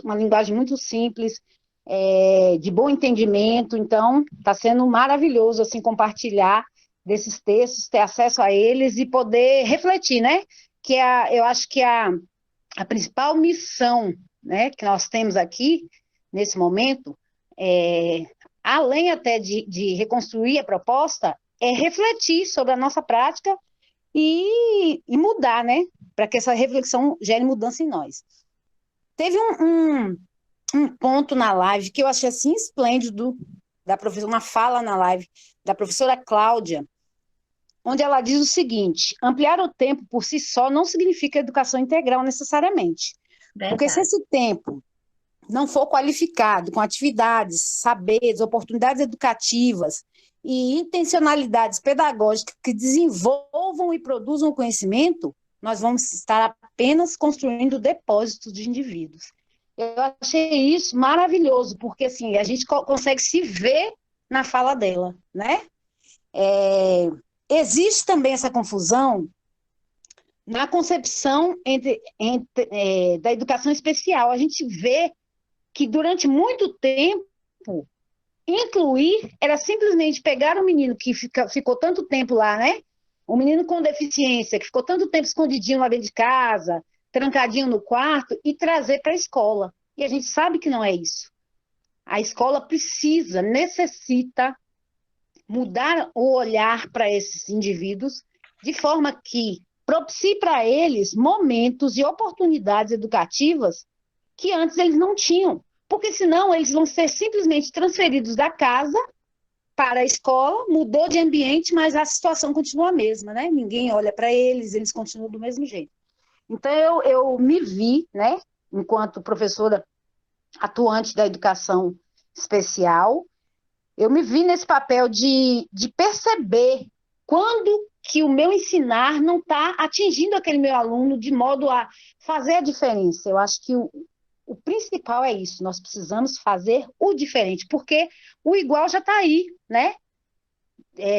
uma linguagem muito simples, de bom entendimento. Então, está sendo maravilhoso assim, compartilhar desses textos, ter acesso a eles e poder refletir, né? Eu acho que a principal missão, né, que nós temos aqui, nesse momento, além até de reconstruir a proposta, é refletir sobre a nossa prática e mudar, né? Para que essa reflexão gere mudança em nós. Teve um ponto na live que eu achei assim esplêndido, da professora, uma fala na live da professora Cláudia, onde ela diz o seguinte: ampliar o tempo por si só não significa educação integral necessariamente. Verdade. Porque se esse tempo não for qualificado com atividades, saberes, oportunidades educativas e intencionalidades pedagógicas que desenvolvam e produzam conhecimento, nós vamos estar apenas construindo depósitos de indivíduos. Eu achei isso maravilhoso, porque assim, a gente consegue se ver na fala dela, né? Existe também essa confusão na concepção da educação especial. A gente vê que durante muito tempo, incluir era simplesmente pegar um menino que ficou tanto tempo lá, né? Um menino com deficiência, que ficou tanto tempo escondidinho lá dentro de casa, trancadinho no quarto, e trazer para a escola. E a gente sabe que não é isso. A escola necessita mudar o olhar para esses indivíduos, de forma que propicie para eles momentos e oportunidades educativas que antes eles não tinham. Porque senão eles vão ser simplesmente transferidos da casa para a escola, mudou de ambiente, mas a situação continua a mesma, né? Ninguém olha para eles, eles continuam do mesmo jeito. Então, eu me vi, né, enquanto professora atuante da educação especial, eu me vi nesse papel de perceber quando que o meu ensinar não está atingindo aquele meu aluno de modo a fazer a diferença. Eu acho que o principal é isso, nós precisamos fazer o diferente, porque o igual já está aí, né?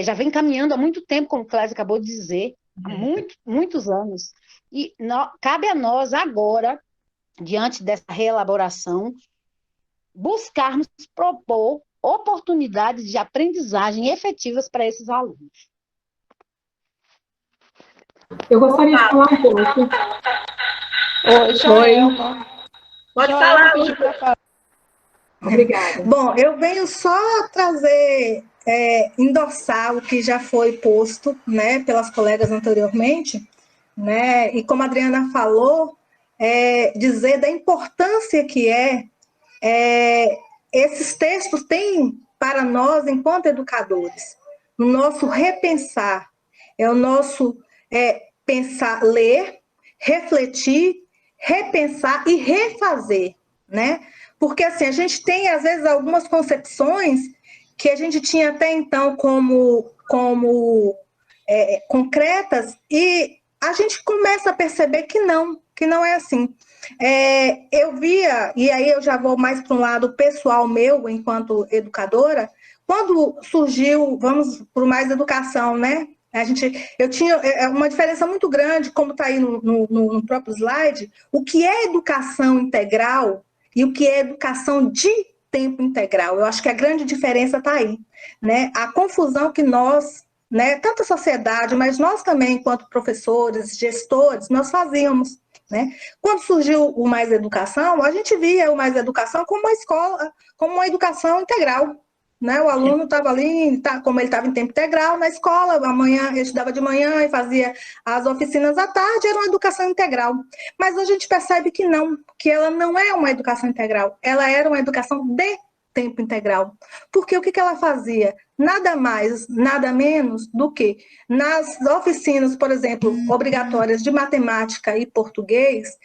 Já vem caminhando há muito tempo, como o Cláudia acabou de dizer, há muitos anos. E cabe a nós agora, diante dessa reelaboração, buscarmos propor oportunidades de aprendizagem efetivas para esses alunos. Eu gostaria de falar um pouco. Oi. Pode falar. Obrigada. Bom, eu venho só trazer, endossar o que já foi posto, né, pelas colegas anteriormente, né, e como a Adriana falou, dizer da importância que esses textos têm para nós, enquanto educadores, no nosso repensar, o nosso pensar, ler, refletir, repensar e refazer, né? Porque, assim, a gente tem, às vezes, algumas concepções que a gente tinha até então como concretas, e a gente começa a perceber que não é assim. Eu via, e aí eu já vou mais para um lado pessoal meu, enquanto educadora, quando surgiu, vamos para mais educação, né? Eu tinha uma diferença muito grande, como está aí no próprio slide, o que é educação integral e o que é educação de tempo integral. Eu acho que a grande diferença está aí, né? A confusão que nós, né, tanto a sociedade, mas nós também, enquanto professores, gestores, nós fazíamos, né? Quando surgiu o Mais Educação, a gente via o Mais Educação como uma escola, como uma educação integral, né? O aluno estava ali, como ele estava em tempo integral na escola, amanhã ele estudava de manhã e fazia as oficinas à tarde, era uma educação integral. Mas a gente percebe que não, que ela não é uma educação integral, ela era uma educação de tempo integral. Porque o que ela fazia? Nada mais, nada menos do que nas oficinas, por exemplo, obrigatórias de matemática e português,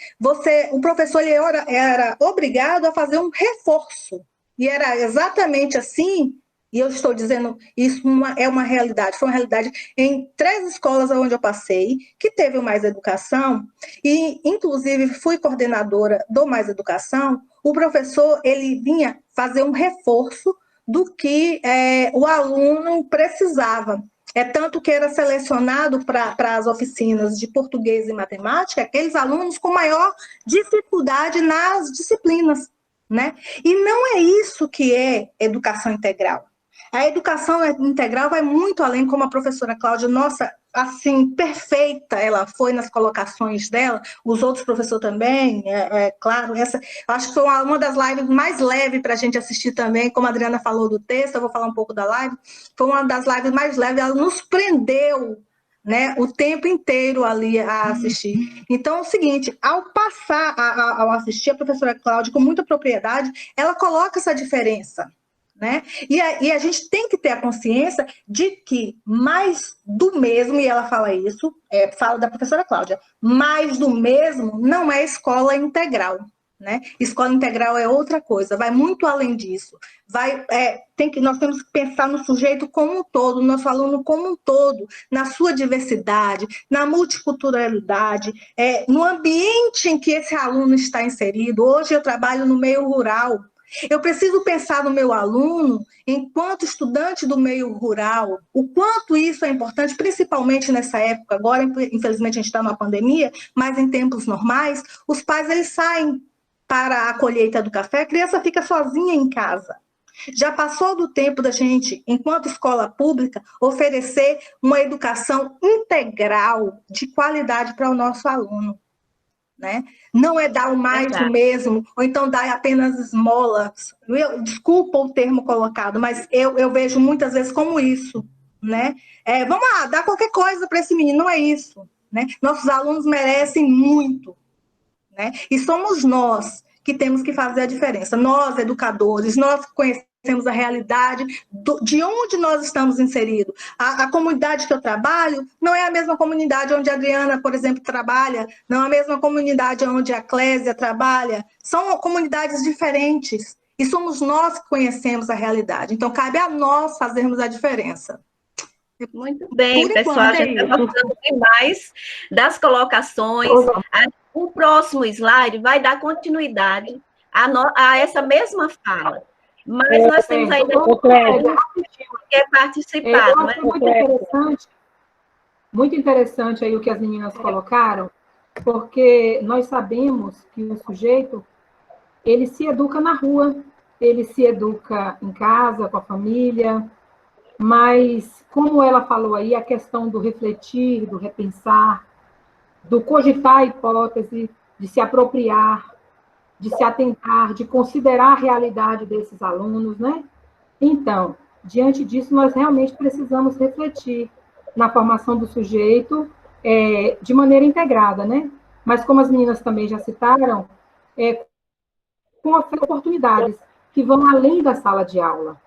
o professor ele era obrigado a fazer um reforço. E era exatamente assim, e eu estou dizendo, isso é uma realidade, foi uma realidade em 3 escolas onde eu passei, que teve o Mais Educação, e inclusive fui coordenadora do Mais Educação. O professor ele vinha fazer um reforço do que o aluno precisava. Tanto que era selecionado para as oficinas de português e matemática aqueles alunos com maior dificuldade nas disciplinas, né? E não é isso que é educação integral. A educação integral vai muito além, como a professora Cláudia, nossa, assim, perfeita ela foi nas colocações dela, os outros professores também, claro, eu acho que foi uma das lives mais leves para a gente assistir também, como a Adriana falou do texto, eu vou falar um pouco da live, foi uma das lives mais leves, ela nos prendeu, né, o tempo inteiro ali a assistir. Então, é o seguinte, ao assistir, a professora Cláudia, com muita propriedade, ela coloca essa diferença, né? E a gente tem que ter a consciência de que mais do mesmo, e ela fala isso, fala da professora Cláudia, mais do mesmo não é escola integral, né? Escola integral é outra coisa, vai muito além disso. Nós temos que pensar no sujeito como um todo, no nosso aluno como um todo, na sua diversidade, na multiculturalidade, no ambiente em que esse aluno está inserido. Hoje eu trabalho no meio rural. Eu preciso pensar no meu aluno enquanto estudante do meio rural, o quanto isso é importante, principalmente nessa época. Agora, infelizmente, a gente está numa pandemia, mas em tempos normais, os pais eles saem para a colheita do café, a criança fica sozinha em casa. Já passou do tempo da gente, enquanto escola pública, oferecer uma educação integral de qualidade para o nosso aluno, né? Não é dar o mais do mesmo, ou então dar apenas esmolas. Desculpa o termo colocado, mas eu vejo muitas vezes como isso, né? Vamos lá, dar qualquer coisa para esse menino, não é isso, né? Nossos alunos merecem muito, né? E somos nós que temos que fazer a diferença. Nós, educadores, nós conhecemos a realidade de onde nós estamos inseridos. A comunidade que eu trabalho não é a mesma comunidade onde a Adriana, por exemplo, trabalha, não é a mesma comunidade onde a Clésia trabalha. São comunidades diferentes. E somos nós que conhecemos a realidade. Então, cabe a nós fazermos a diferença. Muito bem, pessoal. A gente está gostando demais das colocações. O próximo slide vai dar continuidade a essa mesma fala. Mas nós temos ainda que quer participar. Eu acho muito interessante aí o que as meninas colocaram, porque nós sabemos que o sujeito, ele se educa na rua, ele se educa em casa, com a família, mas, como ela falou aí, a questão do refletir, do repensar, do cogitar a hipótese, de se apropriar, de se atentar, de considerar a realidade desses alunos, né? Então, diante disso, nós realmente precisamos refletir na formação do sujeito de maneira integrada, né? Mas, como as meninas também já citaram, com oportunidades que vão além da sala de aula.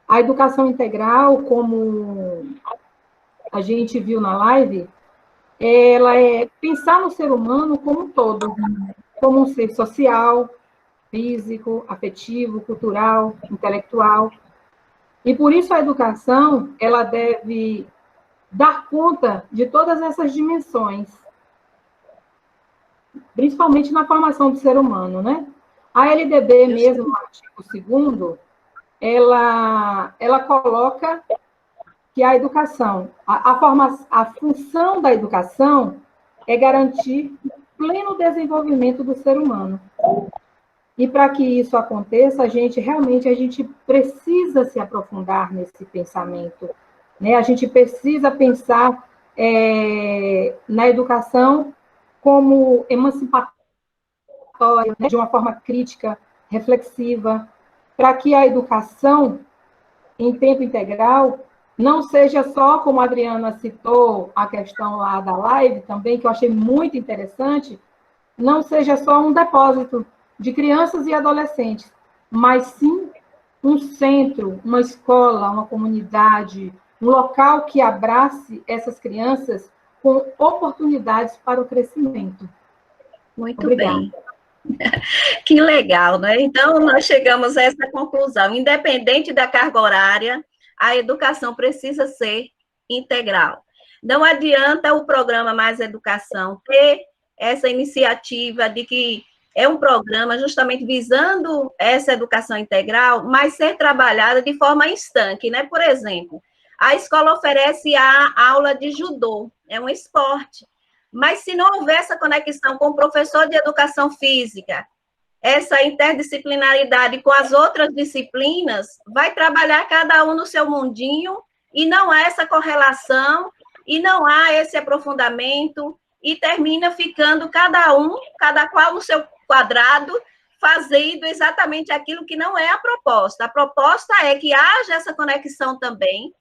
A educação integral, como a gente viu na live, ela é pensar no ser humano como um todo, como um ser social, físico, afetivo, cultural, intelectual. E por isso a educação, ela deve dar conta de todas essas dimensões. principalmente na formação do ser humano, né? A LDB mesmo, no artigo 2º, ela coloca que a educação, a função da educação é garantir o pleno desenvolvimento do ser humano. E para que isso aconteça, a gente precisa se aprofundar nesse pensamento, né? A gente precisa pensar na educação como emancipatória, né? De uma forma crítica, reflexiva, para que a educação em tempo integral não seja só, como a Adriana citou, a questão lá da live também, que eu achei muito interessante, não seja só um depósito de crianças e adolescentes, mas sim um centro, uma escola, uma comunidade, um local que abrace essas crianças com oportunidades para o crescimento. Muito Obrigada. bem. Que legal, né? Então, nós chegamos a essa conclusão. Independente da carga horária, a educação precisa ser integral. Não adianta o programa Mais Educação ter essa iniciativa de que é um programa justamente visando essa educação integral, mas ser trabalhada de forma estanque, né? Por exemplo, a escola oferece a aula de judô, é um esporte, mas se não houver essa conexão com o professor de educação física, essa interdisciplinaridade com as outras disciplinas, vai trabalhar cada um no seu mundinho, e não há essa correlação, e não há esse aprofundamento, e termina ficando cada qual no seu quadrado, fazendo exatamente aquilo que não é a proposta. A proposta é que haja essa conexão também,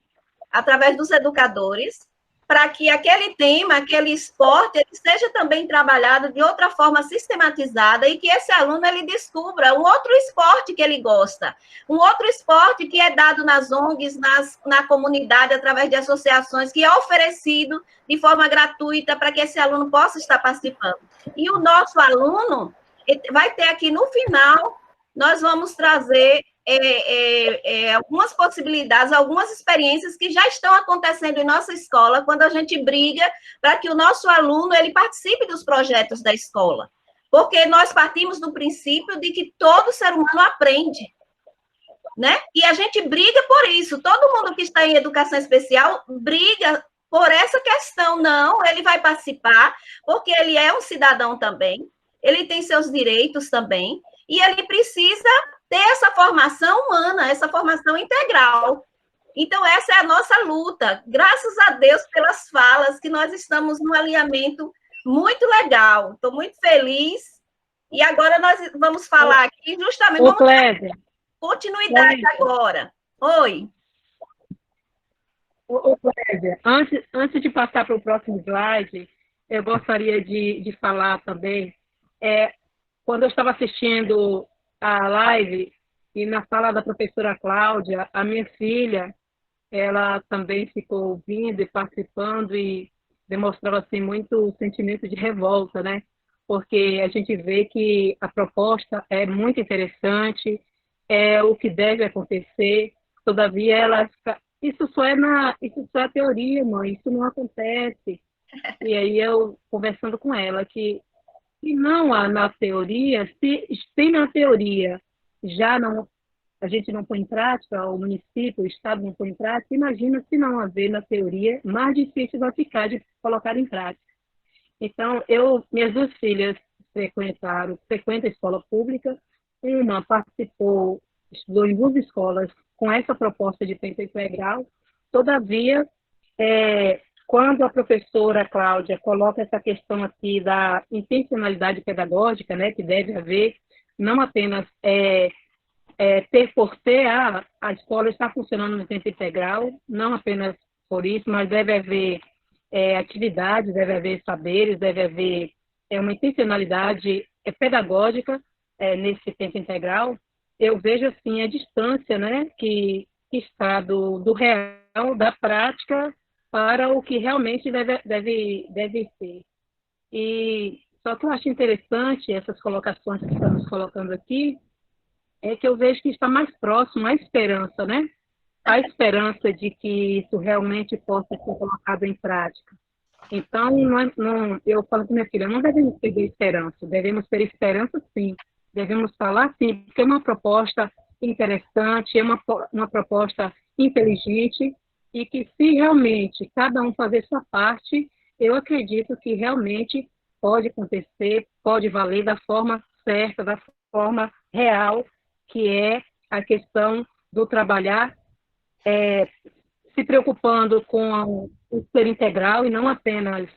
através dos educadores, para que aquele tema, aquele esporte, ele seja também trabalhado de outra forma sistematizada e que esse aluno ele descubra um outro esporte que ele gosta, um outro esporte que é dado nas ONGs, na comunidade, através de associações, que é oferecido de forma gratuita para que esse aluno possa estar participando. E o nosso aluno vai ter aqui no final, nós vamos trazer algumas possibilidades, algumas experiências que já estão acontecendo em nossa escola, quando a gente briga para que o nosso aluno ele participe dos projetos da escola. Porque nós partimos do princípio de que todo ser humano aprende, né? E a gente briga por isso. Todo mundo que está em educação especial briga por essa questão. Não, ele vai participar, porque ele é um cidadão também, ele tem seus direitos também, e ele precisa ter essa formação humana, essa formação integral. Então, essa é a nossa luta. Graças a Deus pelas falas, que nós estamos num alinhamento muito legal. Estou muito feliz. E agora nós vamos falar aqui justamente... Ô, Clésia. Continuidade agora. Oi. Ô, Clésia, antes de passar para o próximo slide, eu gostaria de falar também, quando eu estava assistindo a live, e na sala da professora Cláudia, a minha filha, ela também ficou ouvindo e participando e demonstrava assim, muito sentimento de revolta, né? Porque a gente vê que a proposta é muito interessante, é o que deve acontecer, todavia ela fica, isso só é teoria, mãe, isso não acontece. E aí eu, conversando com ela, que não há na teoria, se na teoria já não, a gente não põe em prática, o município, o Estado não põe em prática, imagina se não haver na teoria, mais difícil vai ficar de colocar em prática. Então, minhas duas filhas frequentam a escola pública, uma participou, estudou em 2 escolas com essa proposta de tempo integral, todavia, quando a professora Cláudia coloca essa questão aqui da intencionalidade pedagógica, né, que deve haver, não apenas ter por ter, a escola está funcionando no tempo integral, não apenas por isso, mas deve haver atividades, deve haver saberes, deve haver uma intencionalidade pedagógica nesse tempo integral. Eu vejo assim a distância, né, que está do real, da prática, para o que realmente deve ser. E só que eu acho interessante essas colocações que estamos colocando aqui, é que eu vejo que está mais próximo à esperança, né? A esperança de que isso realmente possa ser colocado em prática. Então, eu falo com minha filha, não devemos perder esperança, devemos ter esperança sim, devemos falar sim, porque é uma proposta interessante, é uma proposta inteligente, e que se realmente cada um fazer sua parte, eu acredito que realmente pode acontecer, pode valer da forma certa, da forma real, que é a questão do trabalhar se preocupando com o ser integral e não apenas,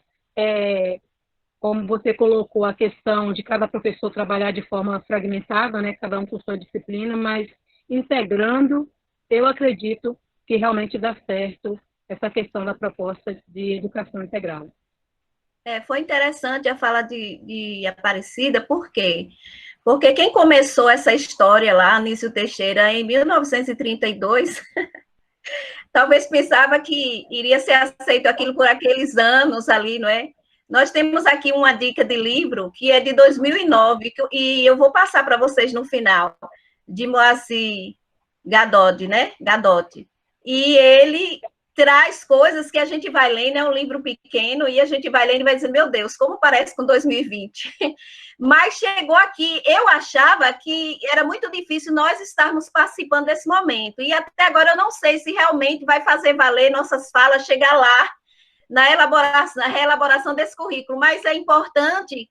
como você colocou, a questão de cada professor trabalhar de forma fragmentada, né, cada um com sua disciplina, mas integrando, eu acredito que realmente dá certo essa questão da proposta de educação integral. Foi interessante a fala de Aparecida, por quê? Porque quem começou essa história lá, Anísio Teixeira, em 1932, talvez pensava que iria ser aceito aquilo por aqueles anos ali, não é? Nós temos aqui uma dica de livro, que é de 2009, e eu vou passar para vocês no final, de Moacir Gadotti, né? Gadotti. E ele traz coisas que a gente vai lendo, é um livro pequeno, e a gente vai lendo e vai dizer, meu Deus, como parece com 2020. Mas chegou aqui, eu achava que era muito difícil nós estarmos participando desse momento, e até agora eu não sei se realmente vai fazer valer nossas falas, chegar lá, na reelaboração desse currículo, mas é importante,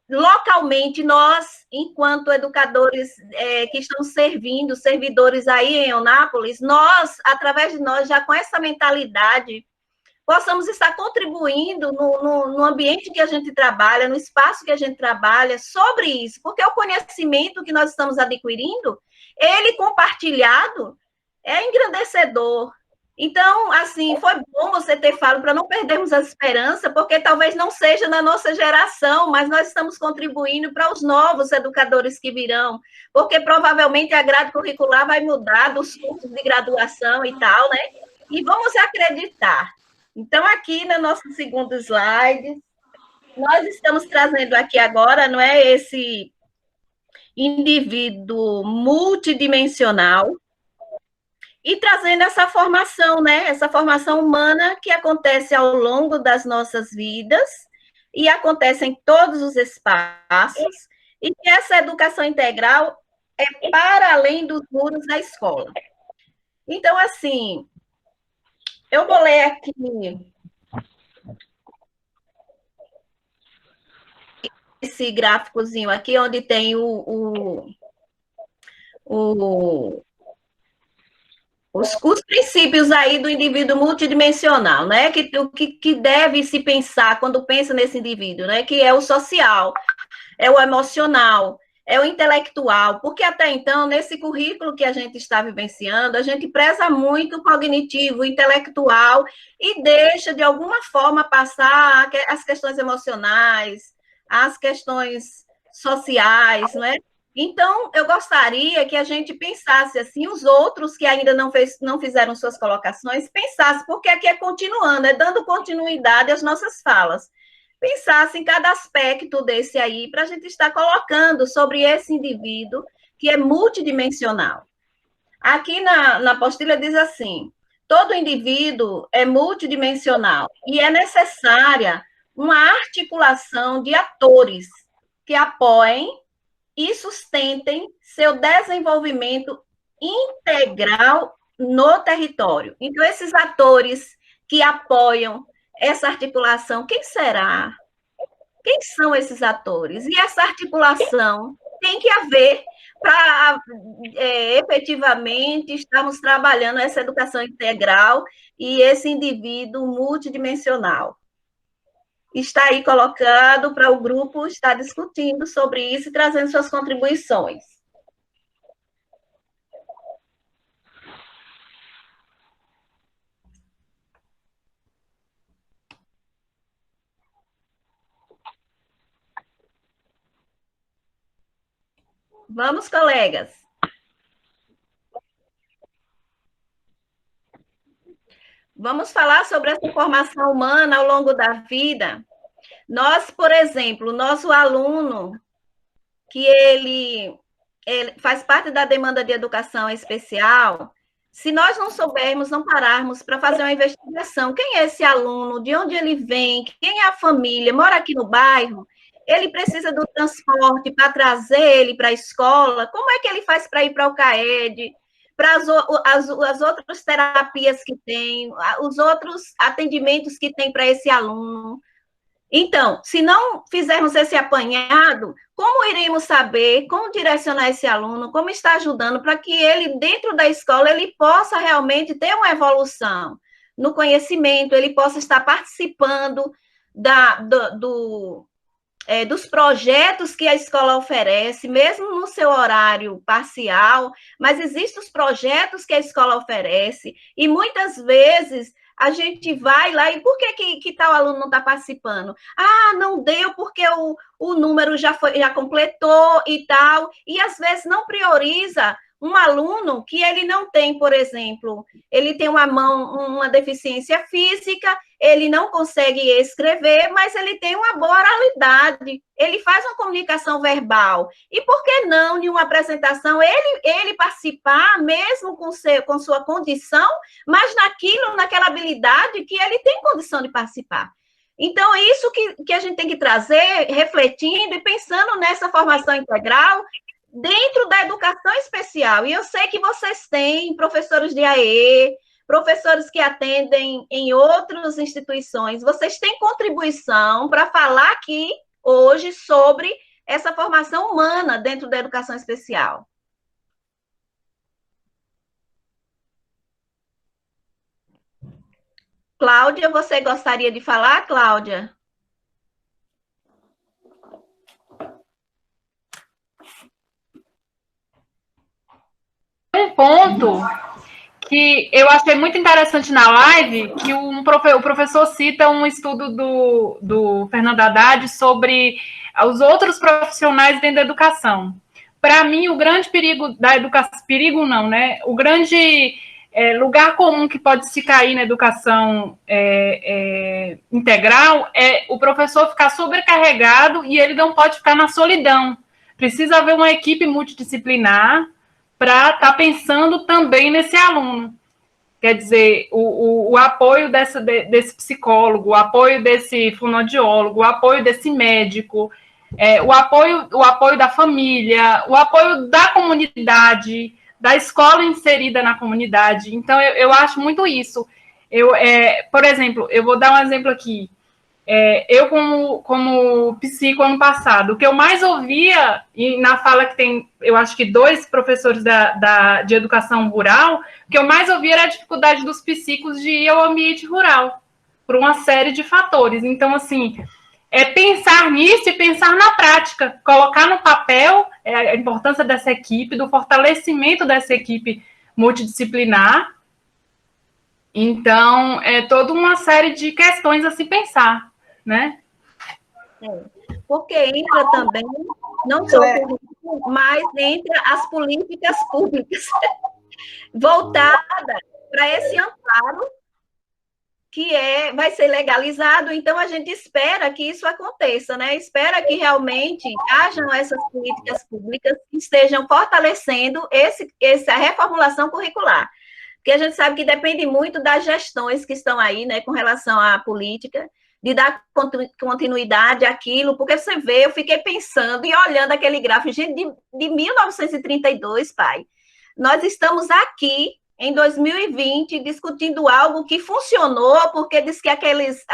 localmente, nós, enquanto educadores que estão servindo, servidores aí em Eunápolis, nós, através de nós, já com essa mentalidade, possamos estar contribuindo no ambiente que a gente trabalha, no espaço que a gente trabalha, sobre isso, porque o conhecimento que nós estamos adquirindo, ele compartilhado, é engrandecedor. Então, assim, foi bom você ter falado para não perdermos a esperança, porque talvez não seja na nossa geração, mas nós estamos contribuindo para os novos educadores que virão, porque provavelmente a grade curricular vai mudar dos cursos de graduação e tal, né? E vamos acreditar. Então, aqui no nosso segundo slide, nós estamos trazendo aqui agora, não é, esse indivíduo multidimensional, e trazendo essa formação, né? Essa formação humana que acontece ao longo das nossas vidas e acontece em todos os espaços, e que essa educação integral é para além dos muros da escola. Então, assim, eu vou ler aqui esse gráficozinho aqui, onde tem os princípios aí do indivíduo multidimensional, né? O que deve se pensar quando pensa nesse indivíduo, né? Que é o social, é o emocional, é o intelectual, porque até então, nesse currículo que a gente está vivenciando, a gente preza muito o cognitivo, o intelectual, e deixa, de alguma forma, passar as questões emocionais, as questões sociais, não é? Então, eu gostaria que a gente pensasse assim, os outros que ainda não fizeram suas colocações, pensassem, porque aqui é continuando, é dando continuidade às nossas falas. Pensasse em cada aspecto desse aí, para a gente estar colocando sobre esse indivíduo que é multidimensional. Aqui na apostila diz assim, todo indivíduo é multidimensional e é necessária uma articulação de atores que apoiem e sustentem seu desenvolvimento integral no território. Então, esses atores que apoiam essa articulação, quem será? Quem são esses atores? E essa articulação tem que haver para efetivamente estarmos trabalhando essa educação integral e esse indivíduo multidimensional. Está aí colocado para o grupo estar discutindo sobre isso e trazendo suas contribuições. Vamos, colegas. Vamos falar sobre essa formação humana ao longo da vida. Nós, por exemplo, nosso aluno, que ele faz parte da demanda de educação especial, Se nós não soubermos, não pararmos para fazer uma investigação, quem é esse aluno, de onde ele vem, quem é a família, mora aqui no bairro, ele precisa do transporte para trazer ele para a escola, como é que ele faz para ir para o CAED, para as outras terapias que tem, os outros atendimentos que tem para esse aluno. Então, se não fizermos esse apanhado, como iremos saber, como direcionar esse aluno, como está ajudando para que ele, dentro da escola, ele possa realmente ter uma evolução no conhecimento, ele possa estar participando dos projetos que a escola oferece, mesmo no seu horário parcial, mas existem os projetos que a escola oferece, e muitas vezes a gente vai lá, e por que tal aluno não está participando? Ah, não deu porque o número já completou e tal, e às vezes não prioriza um aluno que ele não tem, por exemplo, ele tem uma deficiência física, ele não consegue escrever, mas ele tem uma boa oralidade, ele faz uma comunicação verbal. E por que não, em uma apresentação, ele participar, mesmo com sua condição, mas naquela habilidade que ele tem condição de participar? Então, é isso que a gente tem que trazer, refletindo e pensando nessa formação integral, dentro da educação especial. E eu sei que vocês têm professores de AE, professores que atendem em outras instituições, vocês têm contribuição para falar aqui hoje sobre essa formação humana dentro da educação especial. Cláudia, você gostaria de falar, Cláudia? Um ponto que eu achei muito interessante na live, que o professor cita um estudo do Fernando Haddad sobre os outros profissionais dentro da educação. Para mim, o grande perigo da educação, perigo não, né? O grande lugar comum que pode se cair na educação integral é o professor ficar sobrecarregado e ele não pode ficar na solidão. Precisa haver uma equipe multidisciplinar para estar pensando também nesse aluno. Quer dizer, o apoio desse psicólogo, o apoio desse fonoaudiólogo, o apoio desse médico, o apoio da família, o apoio da comunidade, da escola inserida na comunidade. Então, eu acho muito isso. Por exemplo, eu vou dar um exemplo aqui. Eu, como psico, ano passado, o que eu mais ouvia, e na fala que tem, eu acho que 2 professores de educação rural, o que eu mais ouvia era a dificuldade dos psicos de ir ao ambiente rural, por uma série de fatores. Então, assim, pensar nisso e pensar na prática, colocar no papel a importância dessa equipe, do fortalecimento dessa equipe multidisciplinar. Então, é toda uma série de questões a se pensar, né? Porque entra também, não só o currículo, mas entra as políticas públicas voltadas para esse amparo que vai ser legalizado. Então, a gente espera que isso aconteça, né? Espera que realmente hajam essas políticas públicas que estejam fortalecendo essa reformulação curricular. Porque a gente sabe que depende muito das gestões que estão aí, né, com relação à política, de dar continuidade àquilo, porque você vê, eu fiquei pensando e olhando aquele gráfico, gente, de 1932, pai, nós estamos aqui em 2020 discutindo algo que funcionou, porque diz que aqueles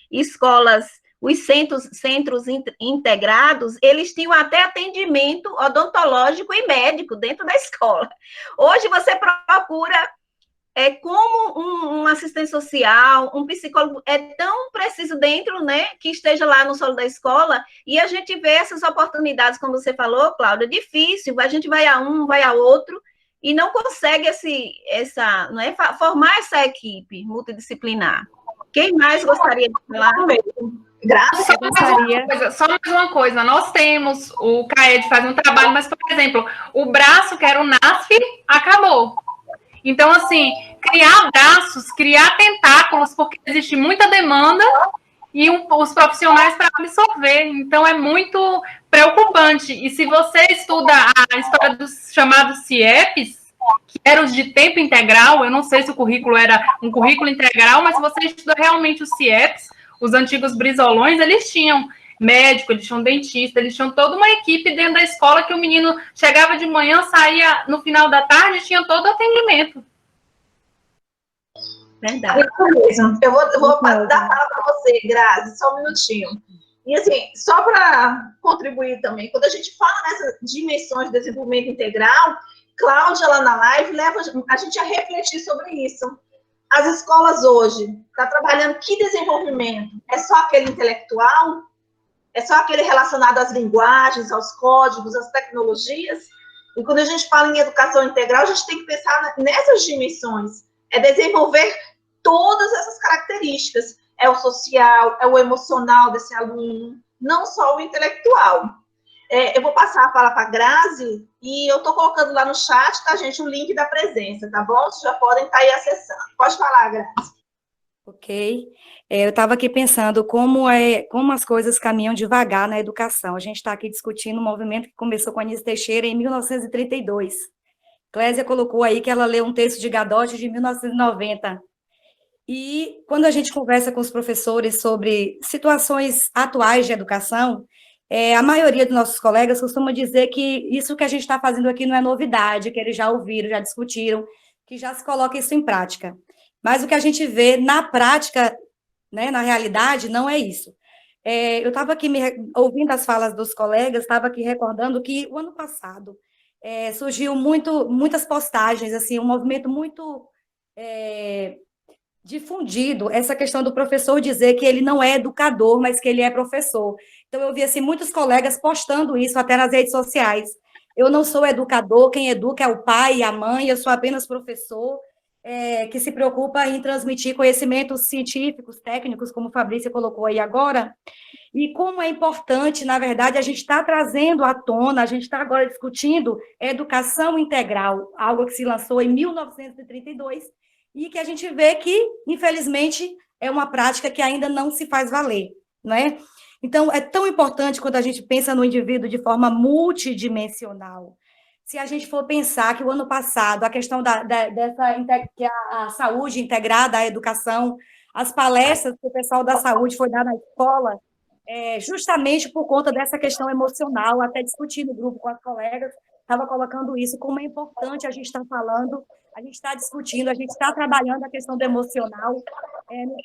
escolas, os centros integrados, eles tinham até atendimento odontológico e médico dentro da escola. Hoje você procura como um assistente social, um psicólogo é tão preciso dentro, né, que esteja lá no solo da escola, e a gente vê essas oportunidades, como você falou, Cláudia, é difícil, a gente vai a um, vai a outro, e não consegue formar essa equipe multidisciplinar. Quem mais gostaria de falar? Graças a Deus. Só mais uma coisa, nós temos, o CAED faz um trabalho, mas, por exemplo, o braço, que era o NASF, acabou. Então, assim, criar braços, criar tentáculos, porque existe muita demanda e os profissionais para absorver. Então, é muito preocupante. E se você estuda a história dos chamados CIEPs, que eram os de tempo integral, eu não sei se o currículo era um currículo integral, mas se você estuda realmente os CIEPs, os antigos brisolões, eles tinham médico, eles tinham dentista, eles tinham toda uma equipe dentro da escola que o menino chegava de manhã, saía no final da tarde, tinha todo o atendimento. Verdade. Isso mesmo. Eu vou dar a fala para você, Grazi, só um minutinho. E assim, só para contribuir também, quando a gente fala nessas dimensões de desenvolvimento integral, Cláudia, lá na live, leva a gente a refletir sobre isso. As escolas hoje estão trabalhando que desenvolvimento? É só aquele intelectual? É só aquele relacionado às linguagens, aos códigos, às tecnologias? E quando a gente fala em educação integral, a gente tem que pensar nessas dimensões. É desenvolver todas essas características. É o social, é o emocional desse aluno, não só o intelectual. Eu vou passar a fala para a Grazi e eu estou colocando lá no chat, tá, gente, o link da presença, tá bom? Vocês já podem estar aí acessando. Pode falar, Grazi. Ok. Eu estava aqui pensando como as coisas caminham devagar na educação. A gente está aqui discutindo um movimento que começou com a Anísia Teixeira em 1932. Clésia colocou aí que ela leu um texto de Gadotti de 1990. E quando a gente conversa com os professores sobre situações atuais de educação, a maioria dos nossos colegas costuma dizer que isso que a gente está fazendo aqui não é novidade, que eles já ouviram, já discutiram, que já se coloca isso em prática. Mas o que a gente vê na prática, né, na realidade, não é isso. Eu estava aqui ouvindo as falas dos colegas, estava aqui recordando que o ano passado surgiu muitas postagens, assim, um movimento muito difundido, essa questão do professor dizer que ele não é educador, mas que ele é professor. Então, eu vi assim, muitos colegas postando isso até nas redes sociais. Eu não sou educador, quem educa é o pai e a mãe, eu sou apenas professor, que se preocupa em transmitir conhecimentos científicos, técnicos, como a Fabrícia colocou aí agora, e como é importante, na verdade, a gente está trazendo à tona, a gente está agora discutindo educação integral, algo que se lançou em 1932, e que a gente vê que, infelizmente, é uma prática que ainda não se faz valer, né? Então, é tão importante quando a gente pensa no indivíduo de forma multidimensional. Se a gente for pensar que o ano passado, a questão que a saúde integrada à educação, as palestras que o pessoal da saúde foi dar na escola, justamente por conta dessa questão emocional, até discutir no grupo com as colegas, estava colocando isso, como é importante a gente estar falando, a gente está discutindo, a gente está trabalhando a questão do emocional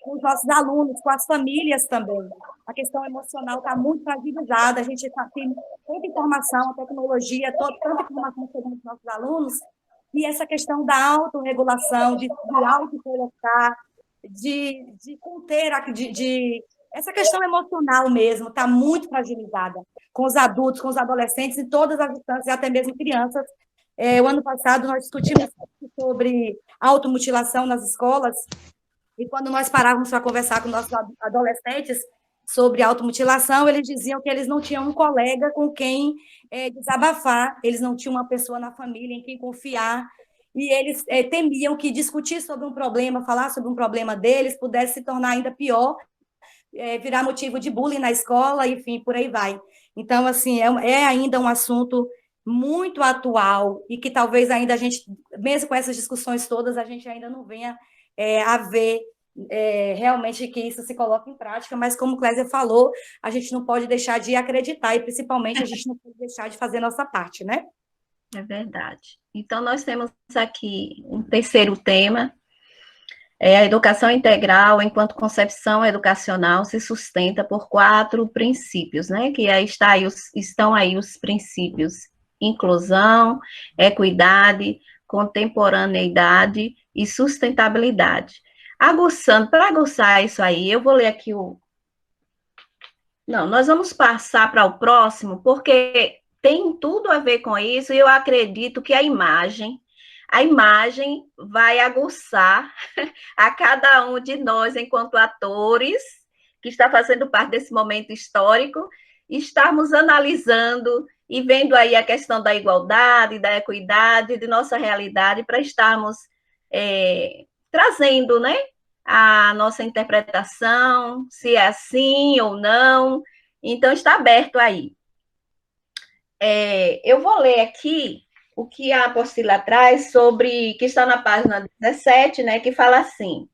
com os nossos alunos, com as famílias também. A questão emocional está muito fragilizada, a gente tem tanta informação, a tecnologia, tanta informação chegando para os nossos alunos, e essa questão da autorregulação, de autocolocar, de conter, essa questão emocional mesmo está muito fragilizada com os adultos, com os adolescentes, em todas as instâncias, até mesmo crianças. O ano passado, nós discutimos sobre automutilação nas escolas, e quando nós parávamos para conversar com nossos adolescentes sobre automutilação, eles diziam que eles não tinham um colega com quem desabafar, eles não tinham uma pessoa na família em quem confiar, e eles temiam que discutir sobre um problema, falar sobre um problema deles, pudesse se tornar ainda pior, virar motivo de bullying na escola, enfim, por aí vai. Então, assim, é ainda um assunto muito atual e que talvez ainda a gente, mesmo com essas discussões todas, a gente ainda não venha a ver realmente que isso se coloca em prática, mas como Clésia falou, a gente não pode deixar de acreditar e, principalmente, a gente não pode deixar de fazer nossa parte, né? É verdade. Então, nós temos aqui um terceiro tema, a educação integral, enquanto concepção educacional, se sustenta por 4 princípios, né? Que aí estão aí os princípios: inclusão, equidade, contemporaneidade e sustentabilidade. Para aguçar isso aí, eu vou ler aqui Não, nós vamos passar para o próximo, porque tem tudo a ver com isso, e eu acredito que a imagem vai aguçar a cada um de nós, enquanto atores, que está fazendo parte desse momento histórico, estarmos analisando e vendo aí a questão da igualdade, da equidade, de nossa realidade, para estarmos trazendo, né, a nossa interpretação, se é assim ou não. Então, está aberto aí. Eu vou ler aqui o que a apostila traz sobre, que está na página 17, né, que fala assim,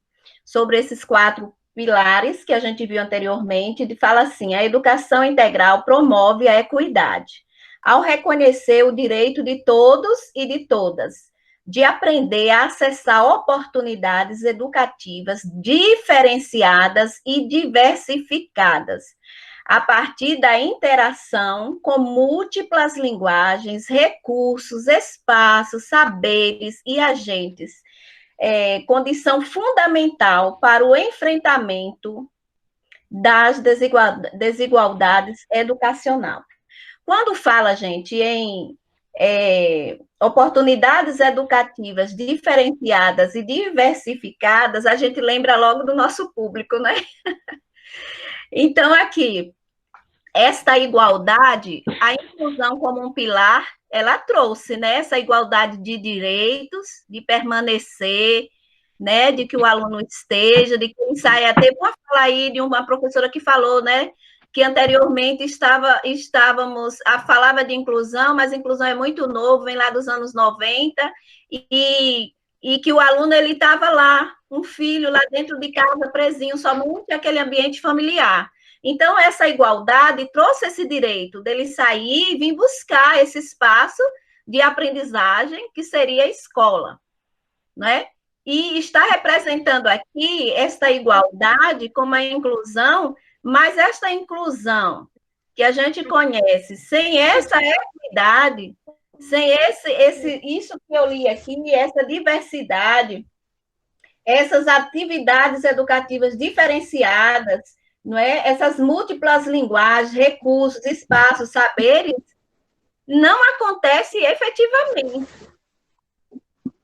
sobre esses 4 pilares que a gente viu anteriormente, fala assim, a educação integral promove a equidade, ao reconhecer o direito de todos e de todas, de aprender a acessar oportunidades educativas diferenciadas e diversificadas, a partir da interação com múltiplas linguagens, recursos, espaços, saberes e agentes, condição fundamental para o enfrentamento das desigualdades educacionais. Quando fala, gente, em oportunidades educativas diferenciadas e diversificadas, a gente lembra logo do nosso público, né? Então, aqui, esta igualdade, a inclusão como um pilar, ela trouxe, né, essa igualdade de direitos, de permanecer, né, de que o aluno esteja, de que ele saia, até uma fala aí de uma professora que falou, né, que anteriormente falava de inclusão, mas inclusão é muito novo, vem lá dos anos 90, e que o aluno, ele estava lá, um filho lá dentro de casa, presinho, somente aquele ambiente familiar. Então, essa igualdade trouxe esse direito dele sair e vir buscar esse espaço de aprendizagem, que seria a escola, né? E está representando aqui esta igualdade como a inclusão, mas esta inclusão que a gente conhece, sem essa equidade, sem isso que eu li aqui, essa diversidade, essas atividades educativas diferenciadas, não é? Essas múltiplas linguagens, recursos, espaços, saberes, não acontece efetivamente.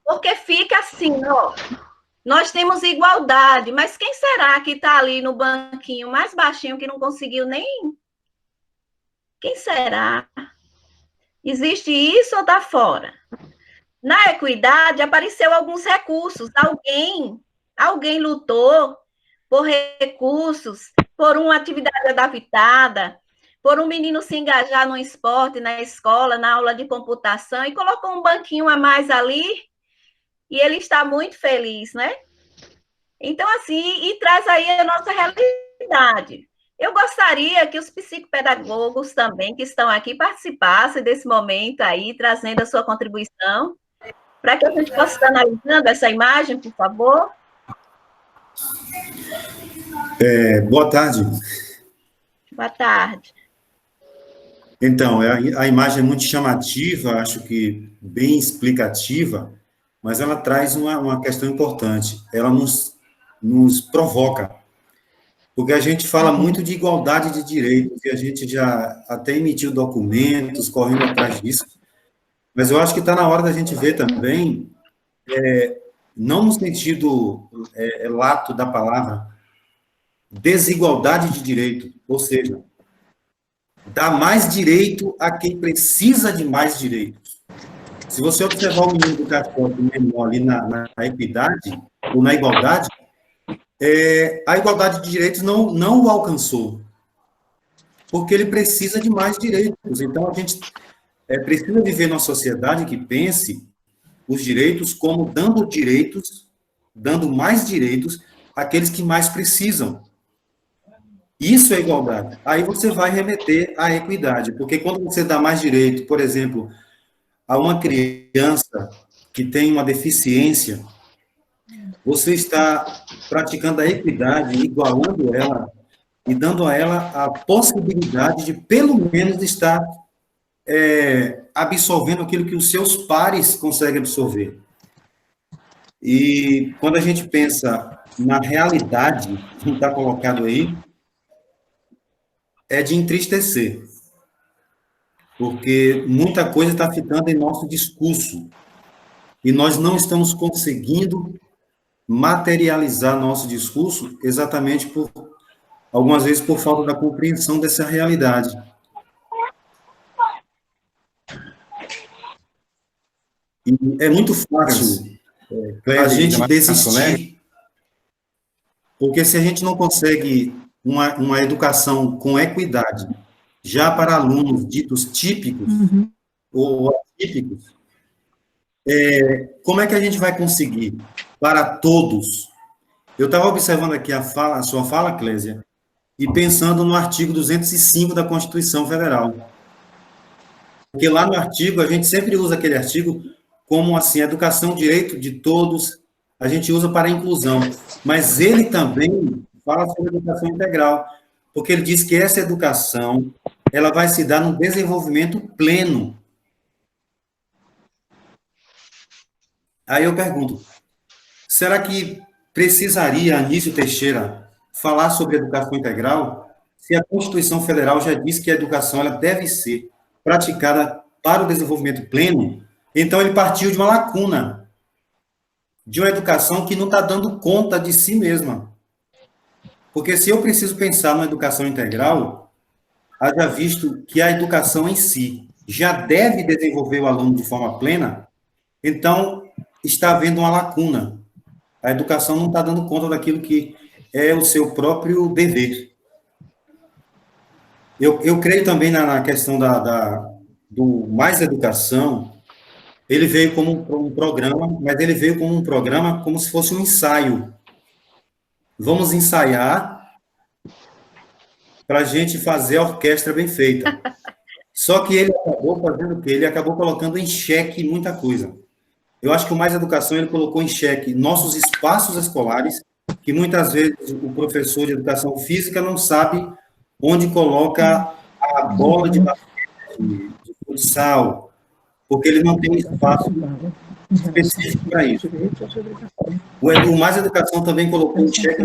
Porque fica assim, ó, nós temos igualdade, mas quem será que está ali no banquinho mais baixinho que não conseguiu nem... Quem será? Existe isso ou está fora? Na equidade, apareceu alguns recursos. Alguém lutou por recursos, por uma atividade adaptada, por um menino se engajar no esporte, na escola, na aula de computação, e colocou um banquinho a mais ali, e ele está muito feliz, né? Então, assim, e traz aí a nossa realidade. Eu gostaria que os psicopedagogos também, que estão aqui, participassem desse momento aí, trazendo a sua contribuição, para que a gente possa estar analisando essa imagem, por favor. Boa tarde. Boa tarde. Então, a imagem é muito chamativa, acho que bem explicativa, mas ela traz uma questão importante. Ela nos provoca, porque a gente fala muito de igualdade de direitos, e a gente já até emitiu documentos correndo atrás disso, mas eu acho que está na hora da gente ver também, não no sentido lato da palavra, desigualdade de direito, ou seja, dar mais direito a quem precisa de mais direitos. Se você observar o menino do transporte menor ali na equidade, ou na igualdade, a igualdade de direitos não o alcançou, porque ele precisa de mais direitos. Então, a gente precisa viver numa sociedade que pense os direitos como dando mais direitos àqueles que mais precisam. Isso é igualdade. Aí você vai remeter à equidade, porque quando você dá mais direito, por exemplo, a uma criança que tem uma deficiência, você está praticando a equidade, igualando ela e dando a ela a possibilidade de, pelo menos, estar absorvendo aquilo que os seus pares conseguem absorver. E quando a gente pensa na realidade que está colocado aí, é de entristecer, porque muita coisa está ficando em nosso discurso, e nós não estamos conseguindo materializar nosso discurso exatamente algumas vezes por falta da compreensão dessa realidade. E é muito fácil a gente desistir, porque se a gente não consegue uma educação com equidade, já para alunos ditos típicos ou atípicos, Como é que a gente vai conseguir para todos? Eu estava observando aqui a sua fala, Clésia, e pensando no artigo 205 da Constituição Federal. Porque lá no artigo, a gente sempre usa aquele artigo como, assim, educação, direito de todos, a gente usa para a inclusão. Mas ele também fala sobre educação integral, porque ele diz que essa educação, ela vai se dar no desenvolvimento pleno. Aí eu pergunto, será que precisaria Anísio Teixeira falar sobre educação integral se a Constituição Federal já diz que a educação ela deve ser praticada para o desenvolvimento pleno? Então ele partiu de uma lacuna, de uma educação que não está dando conta de si mesma. Porque se eu preciso pensar numa educação integral, haja visto que a educação em si já deve desenvolver o aluno de forma plena, então está havendo uma lacuna. A educação não está dando conta daquilo que é o seu próprio dever. Eu creio também na questão do Mais Educação. Ele veio como um programa, mas ele veio como um programa como se fosse um ensaio. Vamos ensaiar para a gente fazer a orquestra bem feita. Só que ele acabou fazendo o quê? Ele acabou colocando em xeque muita coisa. Eu acho que o Mais Educação, ele colocou em xeque nossos espaços escolares, que muitas vezes o professor de educação física não sabe onde coloca a bola de basquete, de futsal, porque ele não tem espaço específico para isso. O Mais Educação também colocou em xeque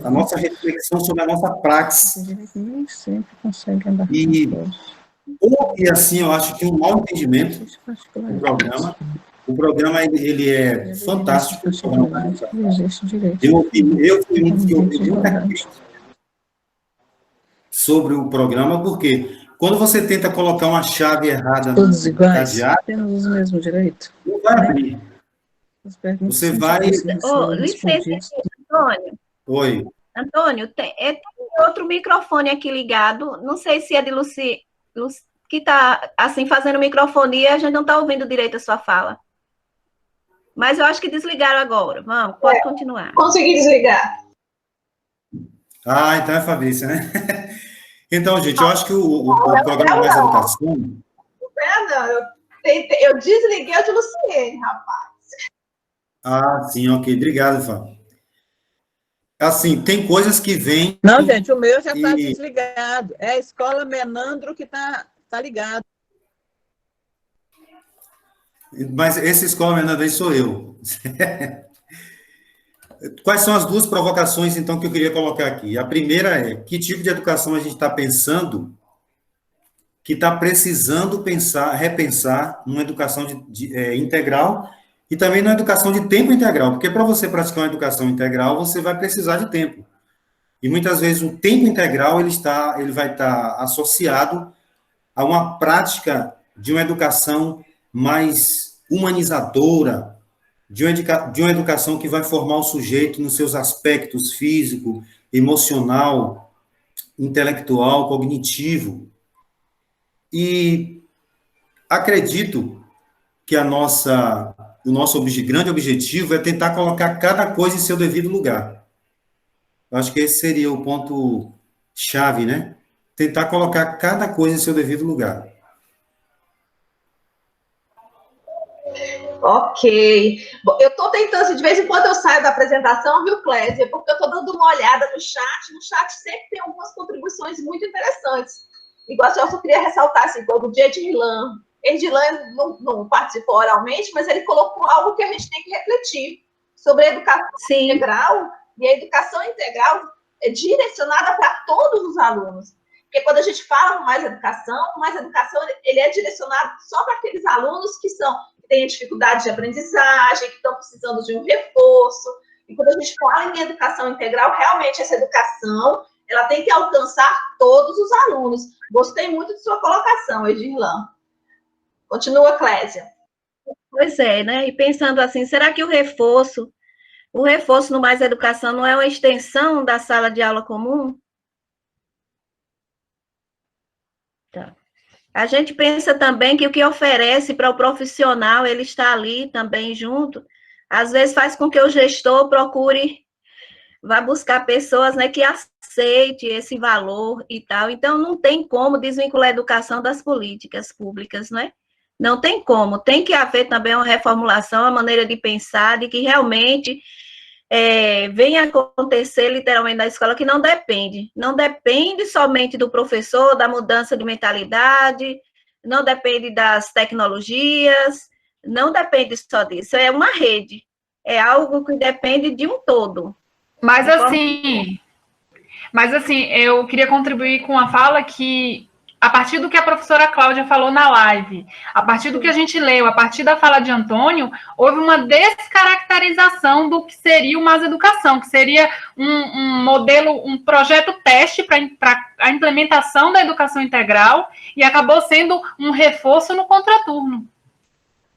a nossa reflexão sobre a nossa praxe. E assim, eu acho que um mau entendimento do programa. O programa, ele é fantástico. Eu fui um que ouvi muita crítica sobre o programa, porque quando você tenta colocar uma chave errada no cadeado, temos os mesmos direitos. Não vai abrir. Você vai... Licença, Antônio. Oi. Antônio, tem outro microfone aqui ligado. Não sei se é de Luci que está assim, fazendo microfonia, a gente não está ouvindo direito a sua fala. Mas eu acho que desligaram agora. Vamos, pode continuar. Consegui desligar. Então é Fabrícia, né? Então, gente, eu acho que o programa Mais Educação... Eu desliguei o de Luciene, rapaz. Sim, ok. Obrigado, Fábio. Assim, tem coisas que vêm... Não, gente, o meu já está desligado. É a Escola Menandro que está ligado. Mas essa Escola Menandro aí sou eu. Quais são as duas provocações, então, que eu queria colocar aqui? A primeira é, que tipo de educação a gente está pensando que está precisando repensar numa educação integral e também numa educação de tempo integral, porque para você praticar uma educação integral, você vai precisar de tempo. E muitas vezes o tempo integral ele vai estar associado a uma prática de uma educação mais humanizadora, de uma educação que vai formar o sujeito nos seus aspectos físico, emocional, intelectual, cognitivo. E acredito que o nosso grande objetivo é tentar colocar cada coisa em seu devido lugar. Eu acho que esse seria o ponto-chave, né? Tentar colocar cada coisa em seu devido lugar. Ok. Bom, eu estou tentando, de vez em quando eu saio da apresentação, viu, Clésia? Porque eu estou dando uma olhada no chat. No chat sempre tem algumas contribuições muito interessantes. Igual eu só queria ressaltar, assim, do dia de Edlan. Edlan não participou oralmente, mas ele colocou algo que a gente tem que refletir sobre a educação integral. E a educação integral é direcionada para todos os alunos. Porque quando a gente fala no Mais Educação ele é direcionado só para aqueles alunos que têm dificuldade de aprendizagem, que estão precisando de um reforço. E quando a gente fala em educação integral, realmente essa educação ela tem que alcançar todos os alunos. Gostei muito de sua colocação, Edirlan. Continua, Clésia. Pois é, né? E pensando assim, será que o reforço no Mais Educação não é uma extensão da sala de aula comum? Tá. A gente pensa também que o que oferece para o profissional, ele está ali também junto, às vezes faz com que o gestor vá buscar pessoas, né, que aceite esse valor e tal. Então, não tem como desvincular a educação das políticas públicas, né? Não tem como. Tem que haver também uma reformulação, uma maneira de pensar, de que realmente venha acontecer literalmente na escola, que não depende somente do professor, da mudança de mentalidade, não depende das tecnologias, não depende só disso, é uma rede, é algo que depende de um todo. Mas assim, eu queria contribuir com a fala que, a partir do que a professora Cláudia falou na live, a partir do que a gente leu, a partir da fala de Antônio, houve uma descaracterização do que seria o Mais Educação, que seria um modelo, um projeto teste para a implementação da educação integral, e acabou sendo um reforço no contraturno.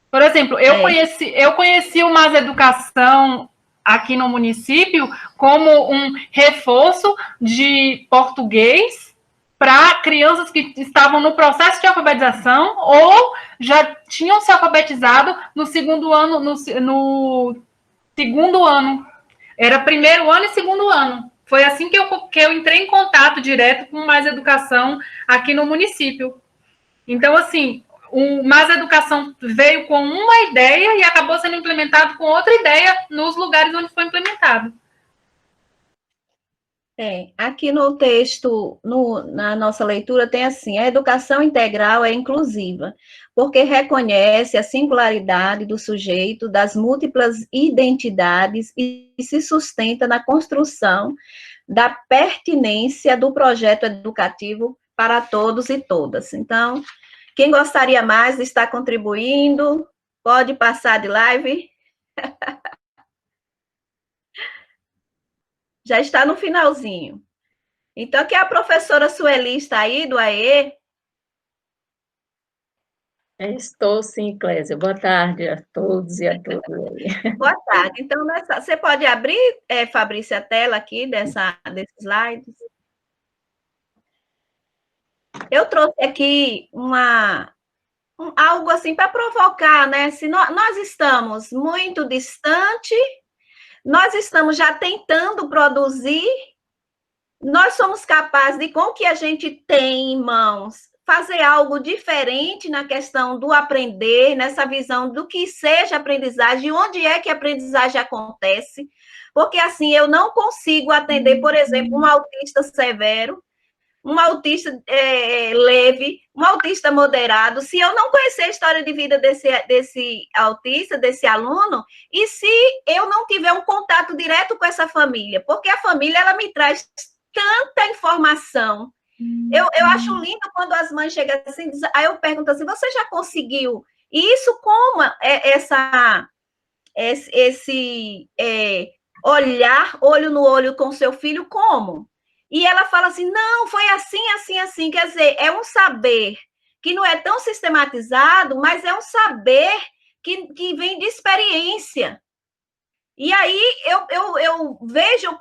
Por exemplo, eu conheci o Mais Educação aqui no município como um reforço de português para crianças que estavam no processo de alfabetização ou já tinham se alfabetizado no segundo ano, no segundo ano. Era primeiro ano e segundo ano. Foi assim que eu entrei em contato direto com Mais Educação aqui no município. Então, assim, o Mais Educação veio com uma ideia e acabou sendo implementado com outra ideia nos lugares onde foi implementado. Aqui no texto, na nossa leitura, tem assim: a educação integral é inclusiva, porque reconhece a singularidade do sujeito, das múltiplas identidades e se sustenta na construção da pertinência do projeto educativo para todos e todas. Então, quem gostaria mais de estar contribuindo, pode passar de live. Já está no finalzinho. Então, aqui a professora Sueli está aí, do AE? Estou sim, Clésia. Boa tarde a todos e a todas. Boa tarde. Então, você pode abrir, Fabrícia, a tela aqui desses slides? Eu trouxe aqui algo assim para provocar, né? Se nós estamos muito distante, nós estamos já tentando produzir, nós somos capazes de, com o que a gente tem em mãos, fazer algo diferente na questão do aprender, nessa visão do que seja aprendizagem, onde é que a aprendizagem acontece, porque assim, eu não consigo atender, por exemplo, um autista severo, um autista leve, um autista moderado, se eu não conhecer a história de vida desse autista, desse aluno, e se eu não tiver um contato direto com essa família, porque a família, ela me traz tanta informação. Eu acho lindo quando as mães chegam assim, aí eu pergunto assim, você já conseguiu isso? Como esse olhar olho no olho com seu filho, como? E ela fala assim, não, foi assim, assim, assim. Quer dizer, é um saber que não é tão sistematizado, mas é um saber que vem de experiência. E aí eu vejo,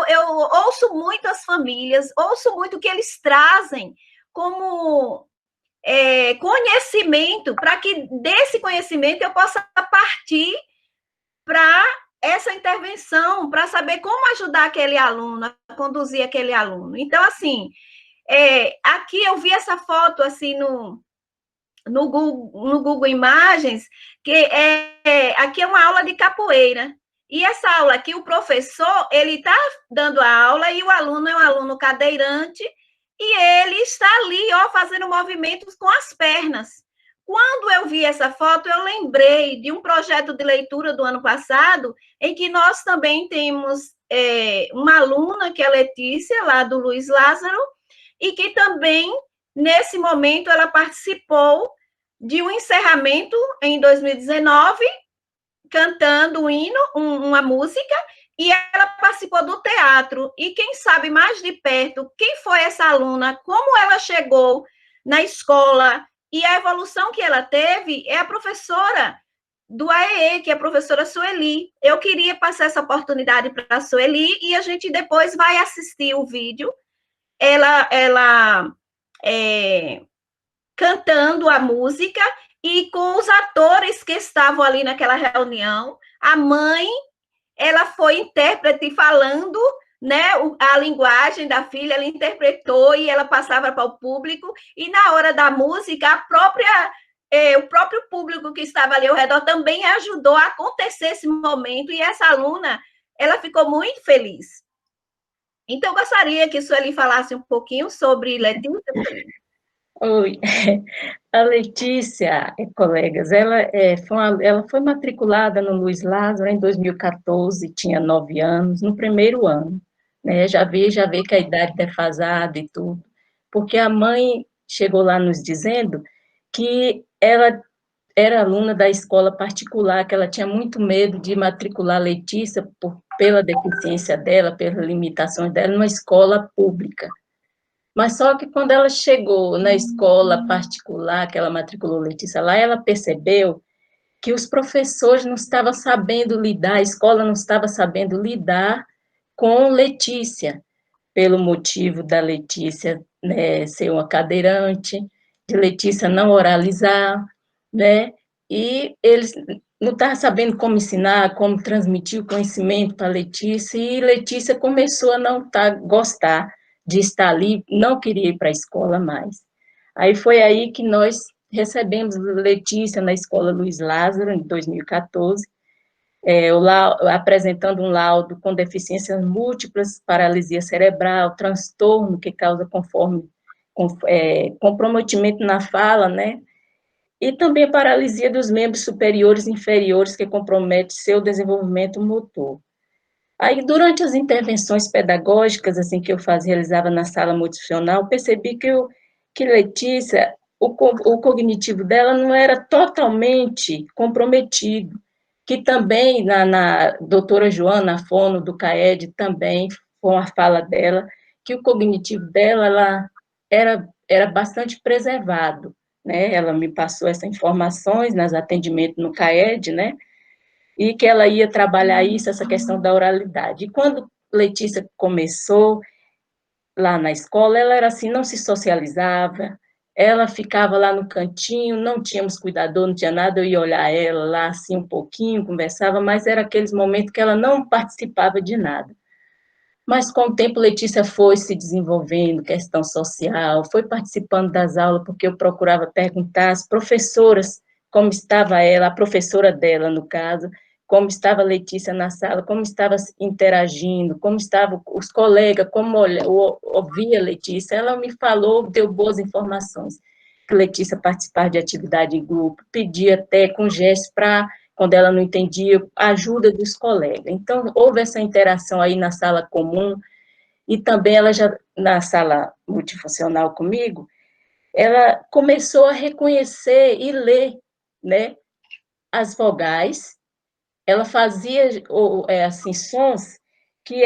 eu ouço muito as famílias, ouço muito o que eles trazem como conhecimento, para que desse conhecimento eu possa partir para essa intervenção, para saber como ajudar aquele aluno, a conduzir aquele aluno. Então, assim, aqui eu vi essa foto, assim, no Google Imagens, que aqui é uma aula de capoeira. E essa aula aqui, o professor, ele está dando a aula e o aluno é um aluno cadeirante e ele está ali, ó, fazendo movimentos com as pernas. Quando eu vi essa foto, eu lembrei de um projeto de leitura do ano passado, em que nós também temos uma aluna, que é a Letícia, lá do Luiz Lázaro, e que também, nesse momento, ela participou de um encerramento em 2019, cantando um hino, uma música, e ela participou do teatro. E quem sabe mais de perto quem foi essa aluna, como ela chegou na escola, e a evolução que ela teve é a professora do AEE, que é a professora Sueli. Eu queria passar essa oportunidade para a Sueli e a gente depois vai assistir o vídeo. Ela cantando a música e com os atores que estavam ali naquela reunião. A mãe, ela foi intérprete falando, né, a linguagem da filha, ela interpretou e ela passava para o público, e na hora da música, o próprio público que estava ali ao redor também ajudou a acontecer esse momento, e essa aluna, ela ficou muito feliz. Então, eu gostaria que a Sueli falasse um pouquinho sobre Letícia. Oi, a Letícia, colegas, ela foi matriculada no Luiz Lázaro em 2014, tinha 9 anos, no primeiro ano, né? Já vê que a idade é defasada e tudo, porque a mãe chegou lá nos dizendo que ela era aluna da escola particular, que ela tinha muito medo de matricular Letícia pela deficiência dela, pelas limitações dela, numa escola pública. Mas só que quando ela chegou na escola particular, que ela matriculou Letícia lá, ela percebeu que os professores não estavam sabendo lidar, a escola não estava sabendo lidar com Letícia, pelo motivo da Letícia, né, ser uma cadeirante, de Letícia não oralizar, né, e eles não estavam sabendo como ensinar, como transmitir o conhecimento para Letícia, e Letícia começou a não gostar de estar ali, não queria ir para a escola mais. Aí foi aí que nós recebemos Letícia na escola Luiz Lázaro, em 2014, apresentando um laudo com deficiências múltiplas, paralisia cerebral, transtorno que causa comprometimento na fala, né? E também paralisia dos membros superiores e inferiores, que compromete seu desenvolvimento motor. Aí, durante as intervenções pedagógicas, assim, que eu realizava na sala multifuncional, percebi que Letícia, o cognitivo dela não era totalmente comprometido, que também, na doutora Joana Fono, do CAED, também, com a fala dela, que o cognitivo dela ela era bastante preservado, né? Ela me passou essas informações nos atendimentos no CAED, né? E que ela ia trabalhar isso, essa questão da oralidade. E quando Letícia começou lá na escola, ela era assim, não se socializava, ela ficava lá no cantinho, não tínhamos cuidador, não tinha nada, eu ia olhar ela lá assim um pouquinho, conversava, mas era aqueles momentos que ela não participava de nada. Mas com o tempo Letícia foi se desenvolvendo, questão social, foi participando das aulas, porque eu procurava perguntar às professoras como estava ela, a professora dela, no caso, como estava Letícia na sala, como estava interagindo, como estavam os colegas, como ouvia Letícia. Ela me falou, deu boas informações, que Letícia participava de atividade em grupo, pedia até com gestos para, quando ela não entendia, a ajuda dos colegas. Então, houve essa interação aí na sala comum, e também ela já, na sala multifuncional comigo, ela começou a reconhecer e ler, né, as vogais. Ela fazia assim, sons que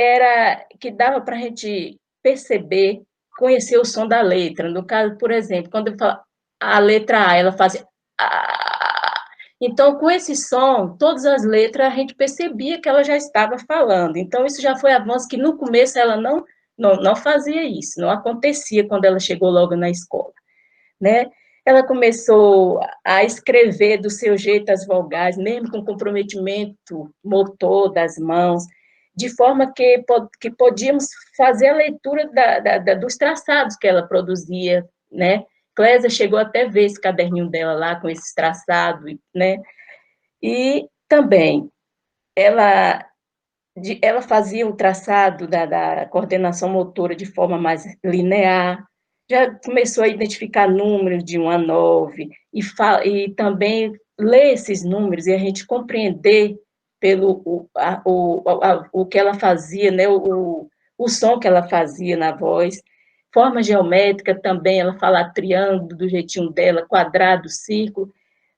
dava para a gente perceber, conhecer o som da letra. No caso, por exemplo, quando eu falo a letra A, ela fazia A. Então, com esse som, todas as letras a gente percebia que ela já estava falando. Então, isso já foi avanço que no começo ela não fazia isso, não acontecia quando ela chegou logo na escola, né? Ela começou a escrever do seu jeito as vogais, mesmo com comprometimento motor das mãos, de forma que podíamos fazer a leitura dos traçados que ela produzia, né? Clésia chegou até a ver esse caderninho dela lá, com esses traçados, né? E também, ela fazia o traçado da coordenação motora de forma mais linear, já começou a identificar números de 1 a 9, e também ler esses números e a gente compreender pelo o que ela fazia, né, o som que ela fazia na voz. Forma geométrica também, ela fala triângulo do jeitinho dela, quadrado, círculo,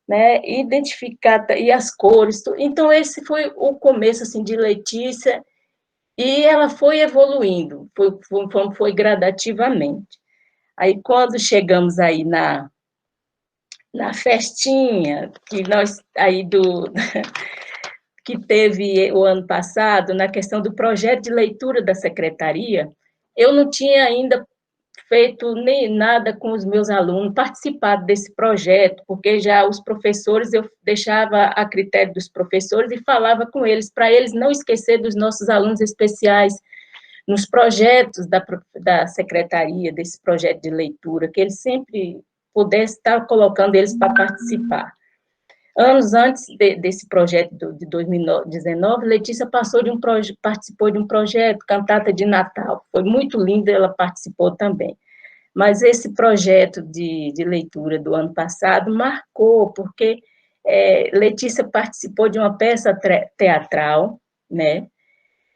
né, identificar, e as cores. Então, esse foi o começo, assim, de Letícia, e ela foi evoluindo, foi gradativamente. Aí, quando chegamos aí na festinha, que nós, aí que teve o ano passado, na questão do projeto de leitura da secretaria, eu não tinha ainda feito nem nada com os meus alunos, participado desse projeto, porque já os professores, eu deixava a critério dos professores e falava com eles, para eles não esquecer dos nossos alunos especiais, nos projetos da secretaria, desse projeto de leitura, que eles sempre pudessem estar colocando eles para participar. Anos antes desse projeto de 2019, Letícia participou de um projeto, Cantata de Natal. Foi muito lindo, ela participou também. Mas esse projeto de leitura do ano passado marcou, porque Letícia participou de uma peça teatral, né?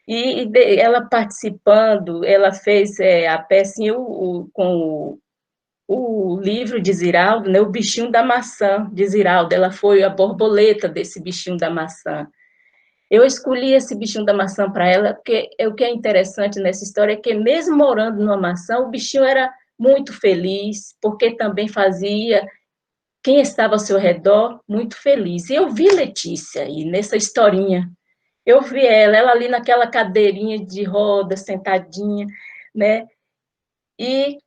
E ela participando, ela fez a pecinha com o livro de Ziraldo, né, o bichinho da maçã de Ziraldo, ela foi a borboleta desse bichinho da maçã. Eu escolhi esse bichinho da maçã para ela, porque o que é interessante nessa história é que, mesmo morando numa maçã, o bichinho era muito feliz, porque também fazia quem estava ao seu redor muito feliz. E eu vi Letícia aí, nessa historinha. Eu vi ela ali naquela cadeirinha de roda, sentadinha, né? E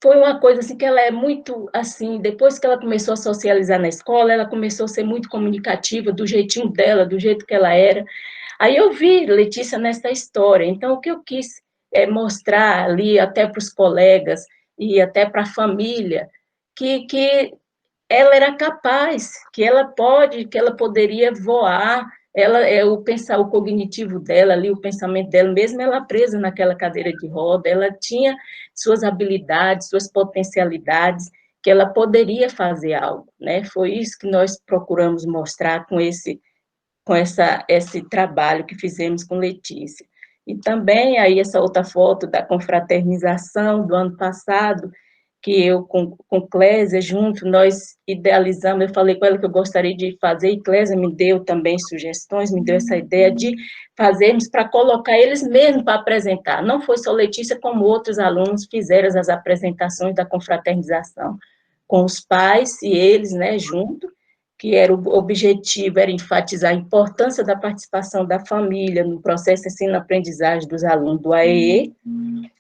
foi uma coisa assim que ela é muito assim, depois que ela começou a socializar na escola, ela começou a ser muito comunicativa, do jeitinho dela, do jeito que ela era. Aí eu vi Letícia nessa história, então o que eu quis mostrar ali até para os colegas e até para a família, que ela era capaz, que ela poderia voar, o cognitivo dela ali, o pensamento dela, mesmo ela presa naquela cadeira de roda, ela tinha suas habilidades, suas potencialidades, que ela poderia fazer algo, né? Foi isso que nós procuramos mostrar com esse trabalho que fizemos com Letícia. E também aí essa outra foto da confraternização do ano passado, que eu com Clésia junto, nós idealizamos, eu falei com ela que eu gostaria de fazer, e Clésia me deu também sugestões, me deu essa ideia de fazermos para colocar eles mesmos para apresentar. Não foi só Letícia, como outros alunos fizeram as apresentações da confraternização com os pais e eles, né, junto, que era o objetivo, era enfatizar a importância da participação da família no processo de ensino-aprendizagem dos alunos do AEE,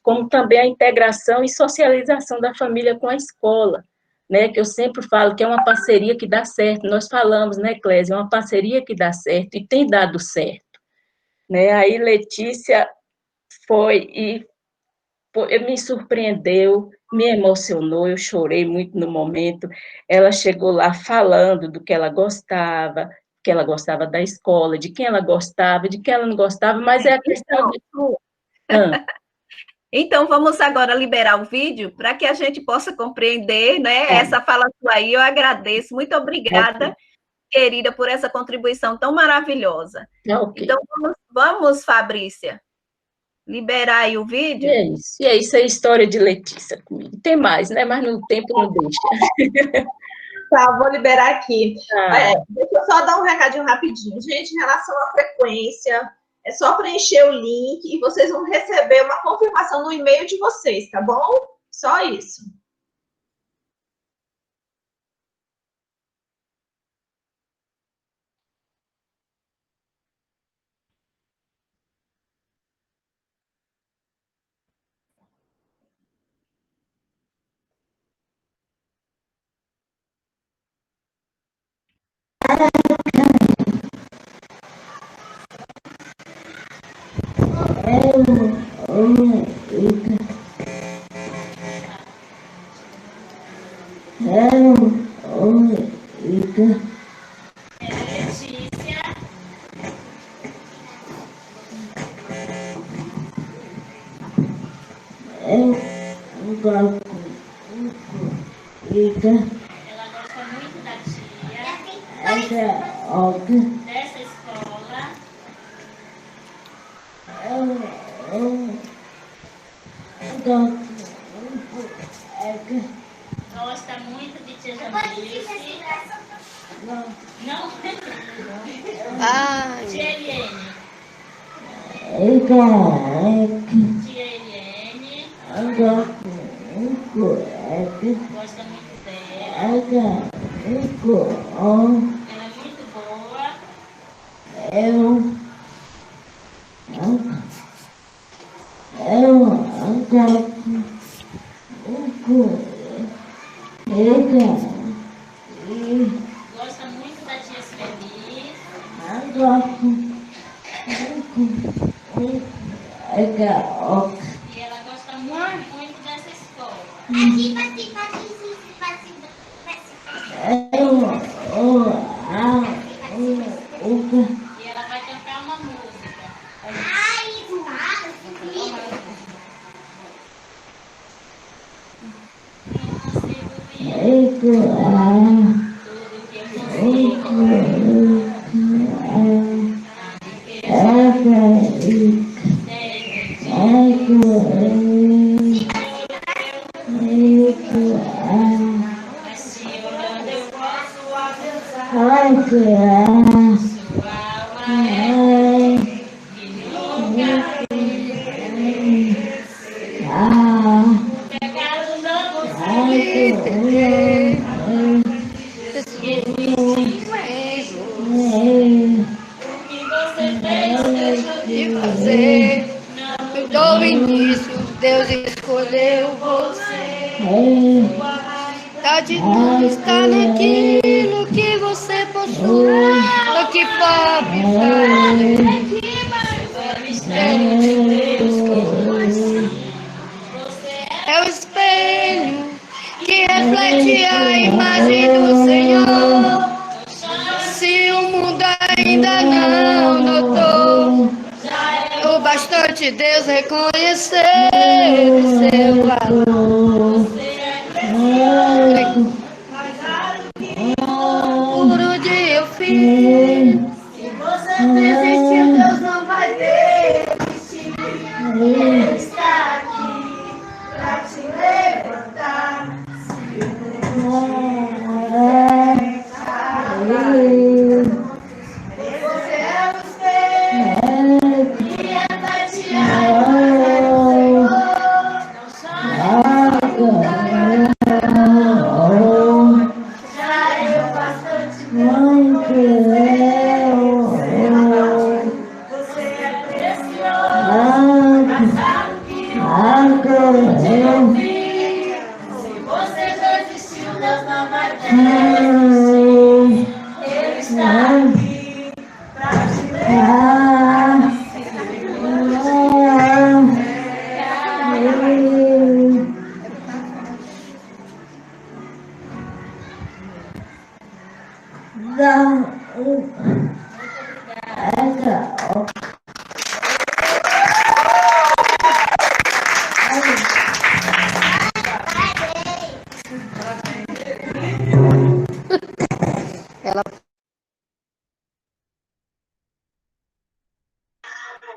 como também a integração e socialização da família com a escola, né, que eu sempre falo que é uma parceria que dá certo, nós falamos, né, Clésia, é uma parceria que dá certo, e tem dado certo, né, aí Letícia me surpreendeu, me emocionou, eu chorei muito no momento, ela chegou lá falando do que ela gostava da escola, de quem ela gostava, de quem ela não gostava, mas é a questão de sua. Então, vamos agora liberar o vídeo para que a gente possa compreender, né, essa fala sua aí. Eu agradeço, muito obrigada, querida, por essa contribuição tão maravilhosa. Okay. Então, vamos, Fabrícia, liberar aí o vídeo? E é isso, é a história de Letícia comigo. Tem mais, né, mas no tempo não deixa. Tá, vou liberar aqui. Deixa eu só dar um recadinho rapidinho. Gente, em relação à frequência, é só preencher o link e vocês vão receber uma confirmação no e-mail de vocês, tá bom? Só isso. Ela gosta muito da tia, dessa escola. Gosta muito de tia Jamilice. Não? Tia Eliene. Tia Eliene. Gosta muito dela. Ela é muito boa. E ela gosta muito dessa escola. Aqui, e ela vai cantar uma música. Do início, Deus escolheu você. A vontade não está naquilo que você possui, o que pode fazer. Mistério de Deus, é o espelho que reflete a imagem do Senhor. Se o mundo ainda não notou, o bastante Deus reconhecer o seu valor. Por onde eu fiz, se você desistiu, Deus não vai desistir. Ele está aqui para te levantar. Você é o espelho que reflete a imagem do Senhor. Já eu bastante você é precioso, passado que eu vi. Se você desistiu, Deus não vai desistir. Ele está aqui para te levantar.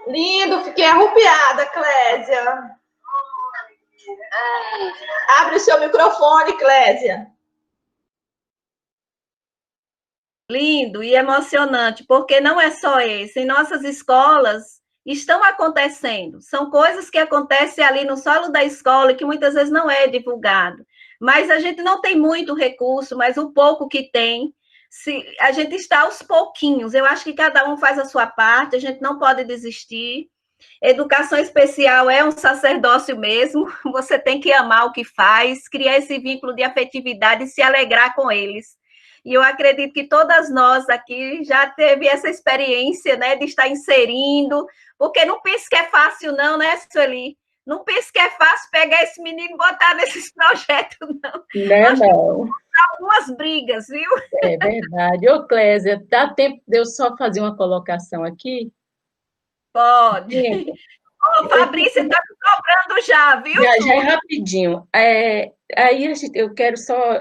Lindo, fiquei arrupiada, Clésia. Abre o seu microfone, Clésia. Lindo e emocionante, porque não é só esse. Em nossas escolas estão acontecendo. São coisas que acontecem ali no solo da escola e que muitas vezes não é divulgado. Mas a gente não tem muito recurso, mas o pouco que tem, a gente está aos pouquinhos. Eu acho que cada um faz a sua parte, a gente não pode desistir. Educação especial é um sacerdócio mesmo, você tem que amar o que faz, criar esse vínculo de afetividade e se alegrar com eles. E eu acredito que todas nós aqui já teve essa experiência, né, de estar inserindo, porque não pense que é fácil não, né, Sueli? Não pense que é fácil pegar esse menino e botar nesses projetos, não. Não. Algumas brigas, viu? É verdade. Ô, Clésia, dá tempo de eu só fazer uma colocação aqui? Pode. Ô, Fabrícia, está me cobrando já, viu? Já é rapidinho. Aí eu quero só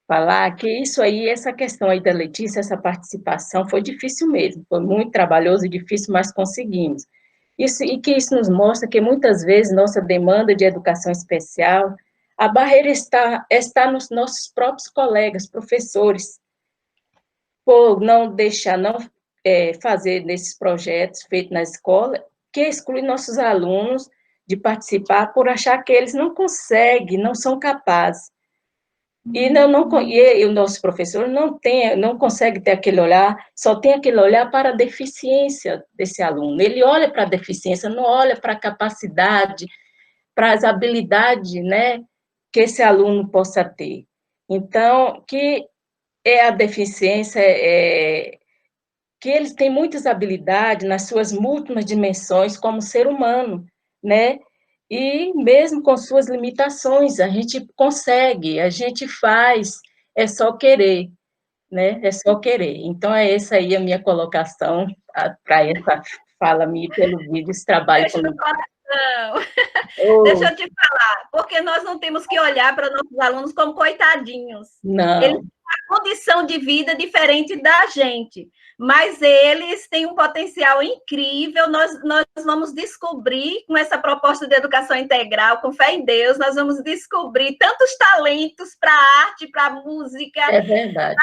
falar que isso aí, essa questão aí da Letícia, essa participação, foi difícil mesmo, foi muito trabalhoso e difícil, mas conseguimos. E que isso nos mostra que muitas vezes nossa demanda de educação especial, a barreira está nos nossos próprios colegas, professores, por não deixar, não fazer nesses projetos feitos na escola, que exclui nossos alunos de participar por achar que eles não conseguem, não são capazes. E o nosso professor não consegue ter aquele olhar, só tem aquele olhar para a deficiência desse aluno. Ele olha para a deficiência, não olha para a capacidade, para as habilidades, né, que esse aluno possa ter. Então, que é a deficiência que eles têm muitas habilidades nas suas múltiplas dimensões como ser humano, né? E mesmo com suas limitações, a gente consegue, a gente faz, é só querer, né? É só querer. Então, é essa aí a minha colocação para essa fala minha pelo vídeo, esse trabalho Beijo no comigo. coração. Oh. Deixa eu te falar, porque nós não temos que olhar para nossos alunos como coitadinhos. Não. Eles têm uma condição de vida diferente da gente, mas eles têm um potencial incrível. Nós vamos descobrir, com essa proposta de educação integral, com fé em Deus, nós vamos descobrir tantos talentos para a arte, para a música. É verdade.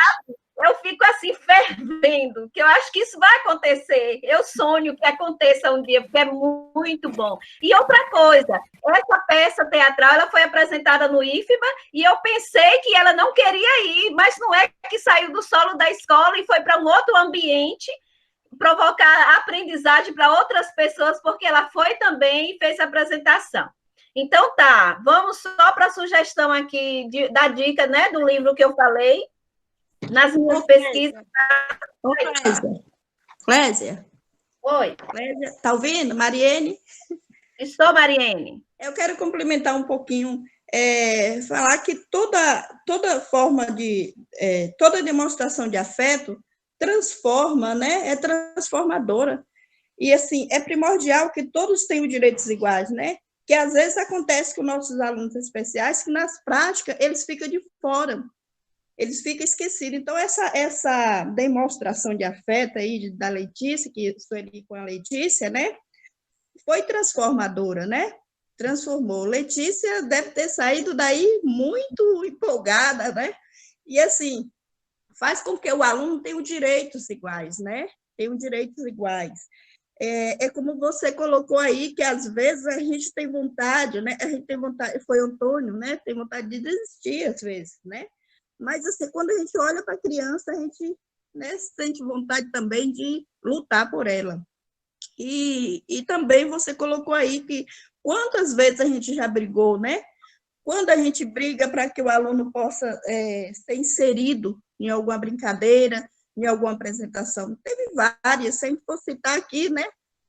Eu fico assim, fervendo, que eu acho que isso vai acontecer. Eu sonho que aconteça um dia, porque é muito bom. E outra coisa, essa peça teatral, ela foi apresentada no IFBA, e eu pensei que ela não queria ir, mas não é que saiu do solo da escola e foi para um outro ambiente, provocar aprendizagem para outras pessoas, porque ela foi também e fez a apresentação. Então, tá, vamos só para a sugestão aqui da dica, né, do livro que eu falei. Nas minhas pesquisas. Ô, Clésia. Oi. Clésia, tá ouvindo? Mariene? Estou, Mariene. Eu quero complementar um pouquinho, falar que toda forma de, toda demonstração de afeto transforma, né? É transformadora. E, assim, é primordial que todos tenham direitos iguais, né? Que, às vezes, acontece com nossos alunos especiais que, nas práticas, eles ficam de fora. Eles ficam esquecidos. Então, essa demonstração de afeto aí da Letícia, que estou ali com a Letícia, né? Foi transformadora, né? Transformou. Letícia deve ter saído daí muito empolgada, né? E, assim, faz com que o aluno tenha direitos iguais, né? Tenha direitos iguais. É como você colocou aí, que às vezes a gente tem vontade, né? A gente tem vontade, foi Antônio, né? Tem vontade de desistir, às vezes, né? Mas, assim, quando a gente olha para a criança, a gente, né, sente vontade também de lutar por ela. E também você colocou aí que quantas vezes a gente já brigou, né? Quando a gente briga para que o aluno possa ser inserido em alguma brincadeira, em alguma apresentação. Teve várias, sem for citar aqui, né?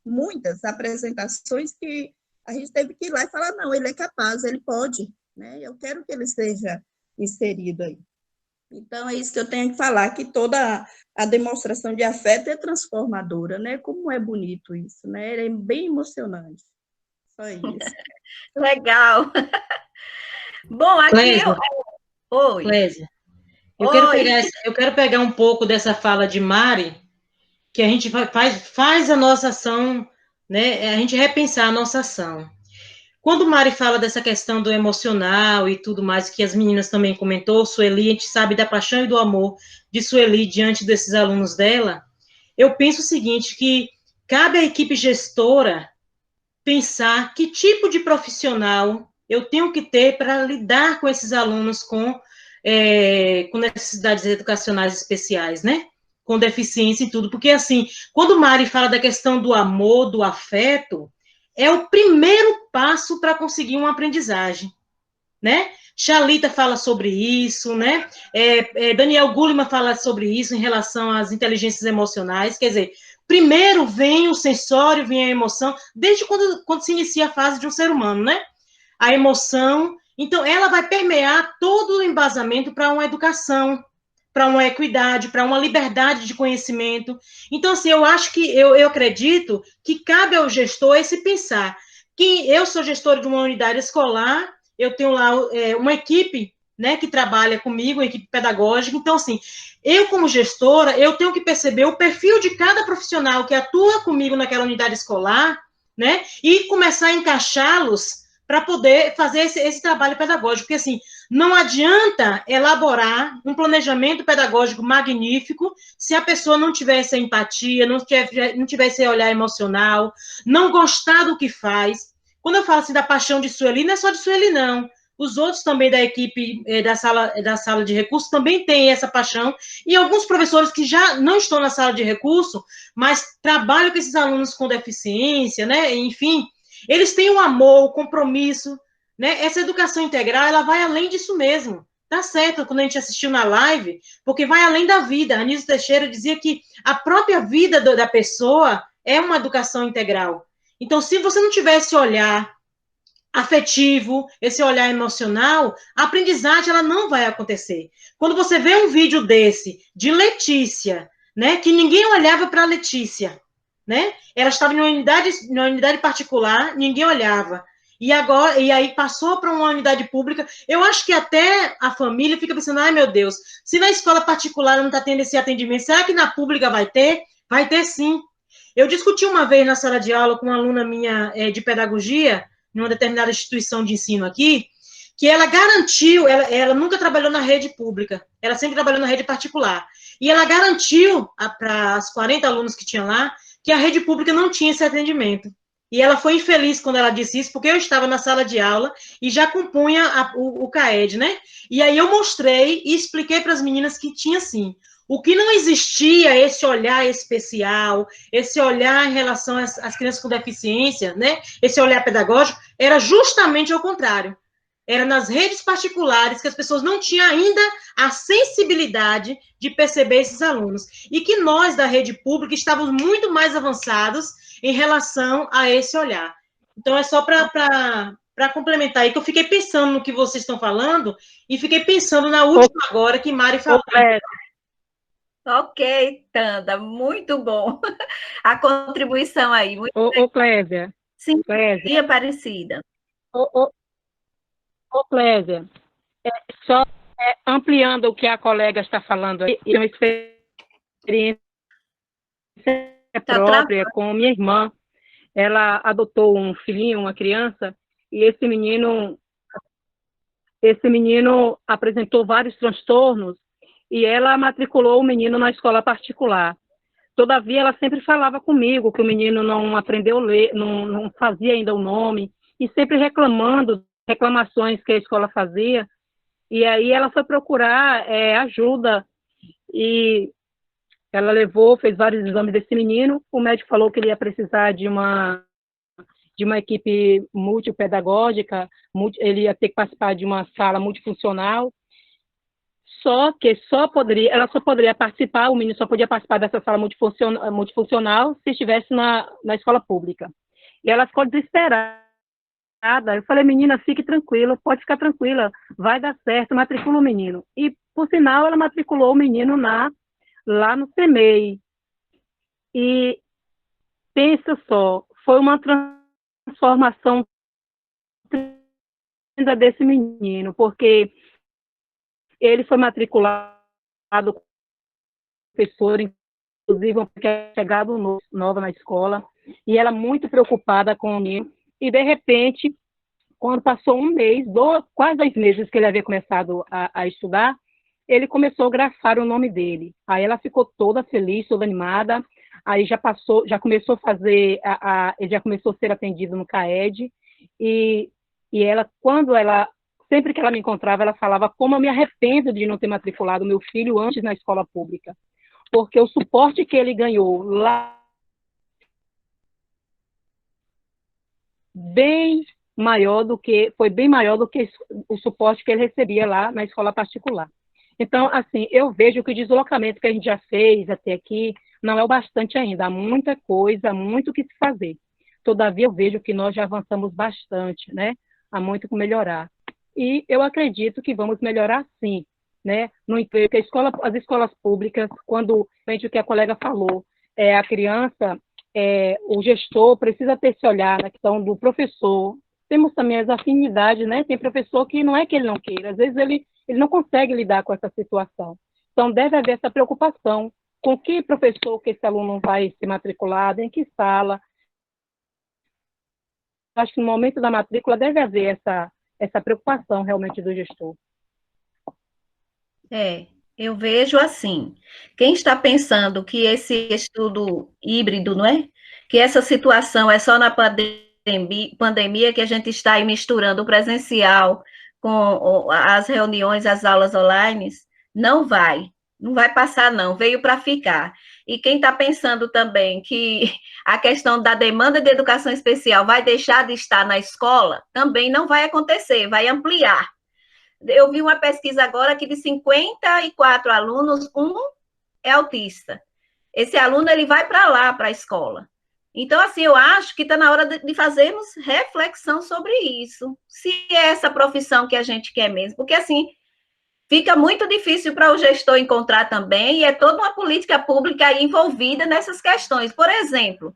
Muitas apresentações que a gente teve que ir lá e falar, não, ele é capaz, ele pode, né? Eu quero que ele seja inserido aí. Então, é isso que eu tenho que falar, que toda a demonstração de afeto é transformadora, né? Como é bonito isso, né? É bem emocionante. Só isso. Legal. Bom, aqui Clésia, Oi. Clésia, Oi. eu quero pegar um pouco dessa fala de Mari, que a gente faz a nossa ação, né? A gente repensar a nossa ação. Quando Mari fala dessa questão do emocional e tudo mais, que as meninas também comentou, Sueli, a gente sabe da paixão e do amor de Sueli diante desses alunos dela, eu penso o seguinte, que cabe à equipe gestora pensar que tipo de profissional eu tenho que ter para lidar com esses alunos com necessidades educacionais especiais, né? Com deficiência e tudo, porque, assim, quando Mari fala da questão do amor, do afeto, é o primeiro passo para conseguir uma aprendizagem, né? Chalita fala sobre isso, né? Daniel Goleman fala sobre isso em relação às inteligências emocionais, quer dizer, primeiro vem o sensório, vem a emoção, desde quando se inicia a fase de um ser humano, né? A emoção, então ela vai permear todo o embasamento para uma educação, para uma equidade, para uma liberdade de conhecimento. Então, assim, eu acho que, eu acredito que cabe ao gestor esse pensar, que eu sou gestora de uma unidade escolar, eu tenho lá uma equipe, né, que trabalha comigo, uma equipe pedagógica, então, assim, eu como gestora, eu tenho que perceber o perfil de cada profissional que atua comigo naquela unidade escolar, né, e começar a encaixá-los para poder fazer esse trabalho pedagógico, porque, assim, não adianta elaborar um planejamento pedagógico magnífico se a pessoa não tivesse empatia, não tivesse olhar emocional, não gostar do que faz. Quando eu falo assim da paixão de Sueli, não é só de Sueli, não. Os outros também da equipe da sala de recursos também têm essa paixão, e alguns professores que já não estão na sala de recurso, mas trabalham com esses alunos com deficiência, né? Enfim, eles têm o amor, o compromisso, né? Essa educação integral, ela vai além disso mesmo, Tá certo, quando a gente assistiu na live, porque vai além da vida. A Anísio Teixeira dizia que a própria vida da pessoa é uma educação integral. Então, se você não tiver esse olhar afetivo, esse olhar emocional, a aprendizagem ela não vai acontecer. Quando você vê um vídeo desse, de Letícia, né, que ninguém olhava para a Letícia, né? Ela estava em uma unidade particular, ninguém olhava. E aí passou para uma unidade pública. Eu acho que até a família fica pensando, ai meu Deus, se na escola particular não está tendo esse atendimento, será que na pública vai ter? Vai ter sim. Eu discuti uma vez na sala de aula com uma aluna minha de pedagogia, numa determinada instituição de ensino aqui, que ela garantiu, ela nunca trabalhou na rede pública, ela sempre trabalhou na rede particular. E ela garantiu para as 40 alunos que tinham lá, que a rede pública não tinha esse atendimento. E ela foi infeliz quando ela disse isso, porque eu estava na sala de aula e já compunha o CAED, né? E aí eu mostrei e expliquei para as meninas que tinha sim. O que não existia, esse olhar especial, esse olhar em relação às crianças com deficiência, né? Esse olhar pedagógico, era justamente ao contrário. Era nas redes particulares que as pessoas não tinham ainda a sensibilidade de perceber esses alunos. E que nós, da rede pública, estávamos muito mais avançados em relação a esse olhar. Então, é só para complementar aí, que eu fiquei pensando no que vocês estão falando, e fiquei pensando na última agora, que Mari falou. Ok, Tanda, muito bom. A contribuição aí. Ô, Clésia. Sim, Clésia. Aparecida. Ô, Clésia, só ampliando o que a colega está falando aí, uma experiência própria com minha irmã. Ela adotou um filhinho, uma criança, e esse menino apresentou vários transtornos, e ela matriculou o menino na escola particular. Todavia, ela sempre falava comigo que o menino não aprendeu a ler, não fazia ainda o nome, e sempre reclamações que a escola fazia. E aí ela foi procurar ajuda, e ela fez vários exames desse menino. O médico falou que ele ia precisar de uma equipe multipedagógica, ele ia ter que participar de uma sala multifuncional. Só que ela só poderia participar, o menino só podia participar dessa sala multifuncional se estivesse na escola pública. E ela ficou desesperada. Eu falei, menina, fique tranquila, pode ficar tranquila, vai dar certo, matricula o menino. E, por sinal, ela matriculou o menino lá no CEMEI. E pensa só, foi uma transformação desse menino, porque ele foi matriculado com professor, inclusive, porque é chegado nova na escola, e ela muito preocupada com o menino. E, de repente, quando passou um mês, quase 2 meses que ele havia começado a estudar, ele começou a grafar o nome dele. Aí ela ficou toda feliz, toda animada. Aí já começou a fazer, ele já começou a ser atendido no CAED. E ela, sempre que ela me encontrava, ela falava como eu me arrependo de não ter matriculado meu filho antes na escola pública. Porque o suporte que ele ganhou lá foi bem maior do que o suporte que ele recebia lá na escola particular. Então, assim, eu vejo que o deslocamento que a gente já fez até aqui não é o bastante ainda. Há muita coisa, há muito o que se fazer. Todavia, eu vejo que nós já avançamos bastante, né? Há muito que melhorar. E eu acredito que vamos melhorar sim, né? No emprego, as escolas públicas, quando, frente o que a colega falou, a criança, o gestor precisa ter esse olhar na questão do professor. Temos também as afinidades, né? Tem professor que não é que ele não queira, às vezes ele não consegue lidar com essa situação. Então, deve haver essa preocupação com que professor que esse aluno vai ser matriculado, em que sala. Acho que no momento da matrícula deve haver essa preocupação realmente do gestor. Eu vejo assim, quem está pensando que esse estudo híbrido, não é? Que essa situação é só na pandemia que a gente está aí misturando o presencial com as reuniões, as aulas online, não vai passar não, veio para ficar. E quem está pensando também que a questão da demanda de educação especial vai deixar de estar na escola, também não vai acontecer, vai ampliar. Eu vi uma pesquisa agora que de 54 alunos, um é autista. Esse aluno, ele vai para lá, para a escola. Então, assim, eu acho que está na hora de fazermos reflexão sobre isso. Se é essa profissão que a gente quer mesmo. Porque, assim, fica muito difícil para o gestor encontrar também, e é toda uma política pública aí envolvida nessas questões. Por exemplo,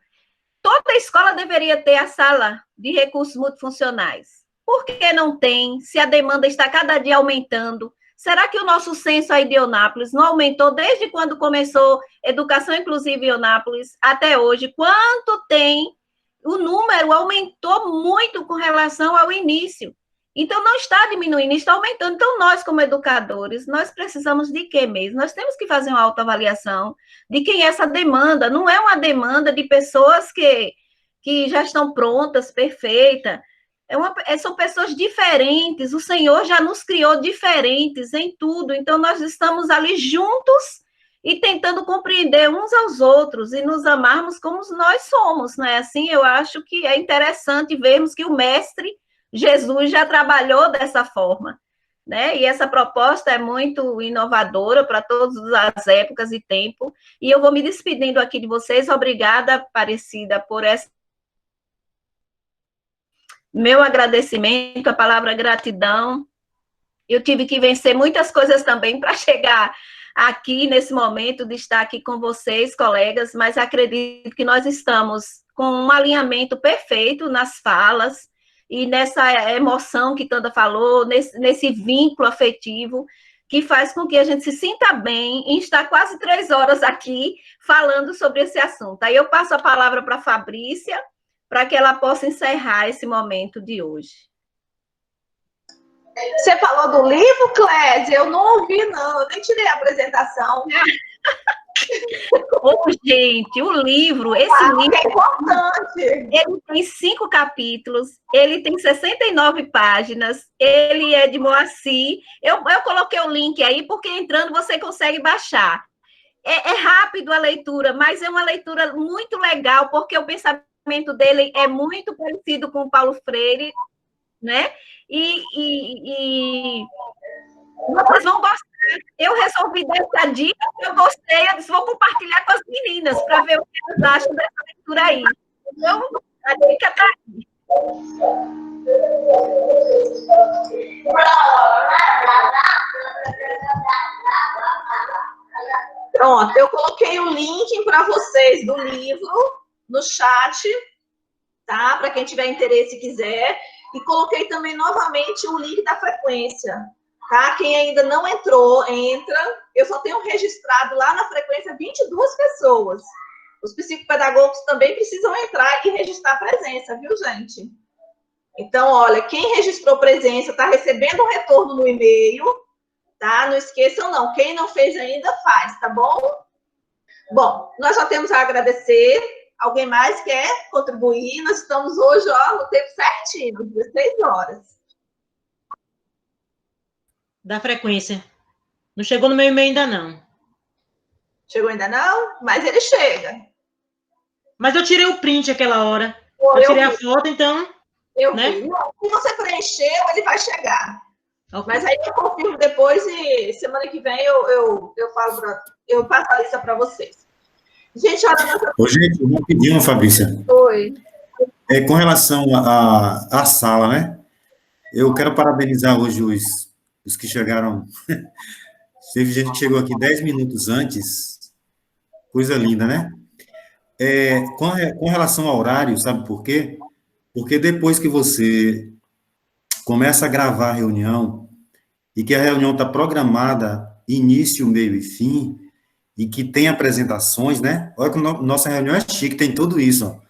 toda escola deveria ter a sala de recursos multifuncionais. Por que não tem? Se a demanda está cada dia aumentando, será que o nosso censo aí de Eunápolis não aumentou desde quando começou Educação Inclusiva em Eunápolis até hoje? Quanto tem? O número aumentou muito com relação ao início. Então, não está diminuindo, está aumentando. Então, nós, como educadores, nós precisamos de quê mesmo? Nós temos que fazer uma autoavaliação de quem é essa demanda. Não é uma demanda de pessoas que já estão prontas, perfeitas. São pessoas diferentes. O Senhor já nos criou diferentes em tudo. Então, nós estamos ali juntos e tentando compreender uns aos outros e nos amarmos como nós somos, não é assim? Eu acho que é interessante vermos que o Mestre Jesus já trabalhou dessa forma, né? E essa proposta é muito inovadora para todas as épocas e tempos. E eu vou me despedindo aqui de vocês. Obrigada, Aparecida, por essa. Meu agradecimento, a palavra gratidão. Eu tive que vencer muitas coisas também para chegar aqui nesse momento de estar aqui com vocês, colegas, mas acredito que nós estamos com um alinhamento perfeito nas falas, e nessa emoção que Tanda falou, nesse vínculo afetivo, que faz com que a gente se sinta bem em estar quase 3 horas aqui falando sobre esse assunto. Aí eu passo a palavra para a Fabrícia, para que ela possa encerrar esse momento de hoje. Você falou do livro, Clésia? Eu não ouvi, não. Eu nem tirei a apresentação. Ô, gente, o livro, esse livro é importante. Ele tem 5 capítulos, ele tem 69 páginas, ele é de Moacir. Eu coloquei o link aí, porque entrando você consegue baixar. É rápido a leitura, mas é uma leitura muito legal, porque o pensamento dele é muito parecido com o Paulo Freire, né? E vocês vão gostar. Eu resolvi dar essa dica, eu gostei, eu disse, vou compartilhar com as meninas para ver o que elas acham dessa leitura aí. Então, a dica está aí. Pronto, eu coloquei o link para vocês do livro no chat, tá? Para quem tiver interesse e quiser. E coloquei também novamente o link da frequência. Tá? Quem ainda não entrou, entra. Eu só tenho registrado lá na frequência 22 pessoas. Os psicopedagogos também precisam entrar e registrar presença, viu, gente? Então, olha, quem registrou presença está recebendo um retorno no e-mail, tá? Não esqueçam, não. Quem não fez ainda, faz, tá bom? Bom, nós só temos a agradecer. Alguém mais quer contribuir? Nós estamos hoje, ó, no tempo certinho, 16 horas. Da frequência. Não chegou no meu e-mail ainda, não. Chegou ainda não? Mas ele chega. Mas eu tirei o print aquela hora. Eu tirei a foto, então... Né? Se você preencheu, ele vai chegar. Okay. Mas aí eu confirmo depois e semana que vem eu passo a lista para vocês. Gente, olha... Ô, gente, rapidinho, Fabrícia. Oi. Com relação à sala, né? Eu quero parabenizar hoje os que chegaram. Teve gente que chegou aqui 10 minutos antes. Coisa linda, né? Com relação ao horário, sabe por quê? Porque depois que você começa a gravar a reunião, e que a reunião está programada início, meio e fim, e que tem apresentações, né? Olha que nossa reunião é chique, tem tudo isso. Ó.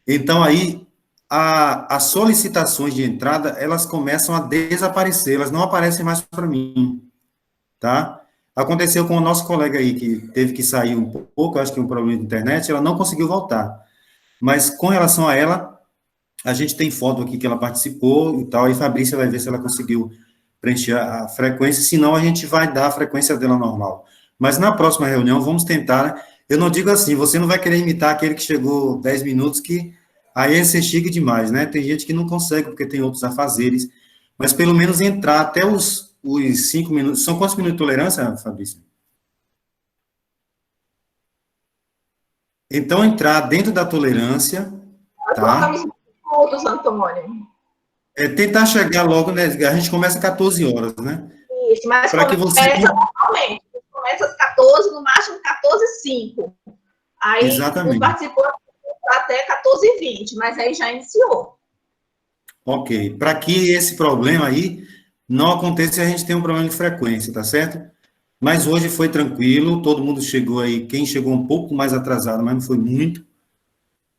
Então, aí, as solicitações de entrada, elas começam a desaparecer, elas não aparecem mais para mim, tá? Aconteceu com o nosso colega aí, que teve que sair um pouco, acho que um problema de internet, ela não conseguiu voltar. Mas, com relação a ela, a gente tem foto aqui que ela participou e tal, e Fabrícia vai ver se ela conseguiu preencher a frequência, senão a gente vai dar a frequência dela normal. Mas na próxima reunião, vamos tentar, eu não digo assim, você não vai querer imitar aquele que chegou 10 minutos, que aí você chega demais, né? Tem gente que não consegue, porque tem outros afazeres, mas pelo menos entrar até os 5 minutos. São quantos minutos de tolerância, Fabrício? Então, entrar dentro da tolerância, tá? Todos, Antônio. Tentar chegar logo, né? A gente começa às 14 horas, né? Isso, mas para que você normalmente. Começa às 14, no máximo 14h05. Aí exatamente. Os participantes até 14h20, mas aí já iniciou. Ok. Para que esse problema aí não aconteça, a gente tem um problema de frequência, tá certo? Mas hoje foi tranquilo, todo mundo chegou aí, quem chegou um pouco mais atrasado, mas não foi muito,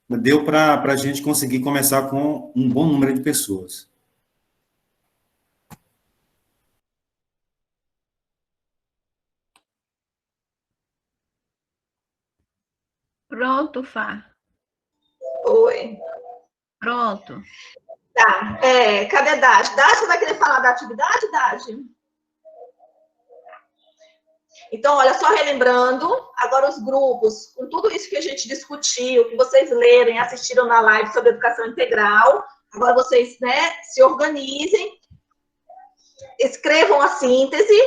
deu para a gente conseguir começar com um bom número de pessoas. Pronto, Fá. Oi. Pronto. Tá. Cadê Dade? Dade, você vai querer falar da atividade, Dade? Então, olha, só relembrando, agora os grupos, com tudo isso que a gente discutiu, que vocês lerem, assistiram na live sobre educação integral, agora vocês, né, se organizem, escrevam a síntese,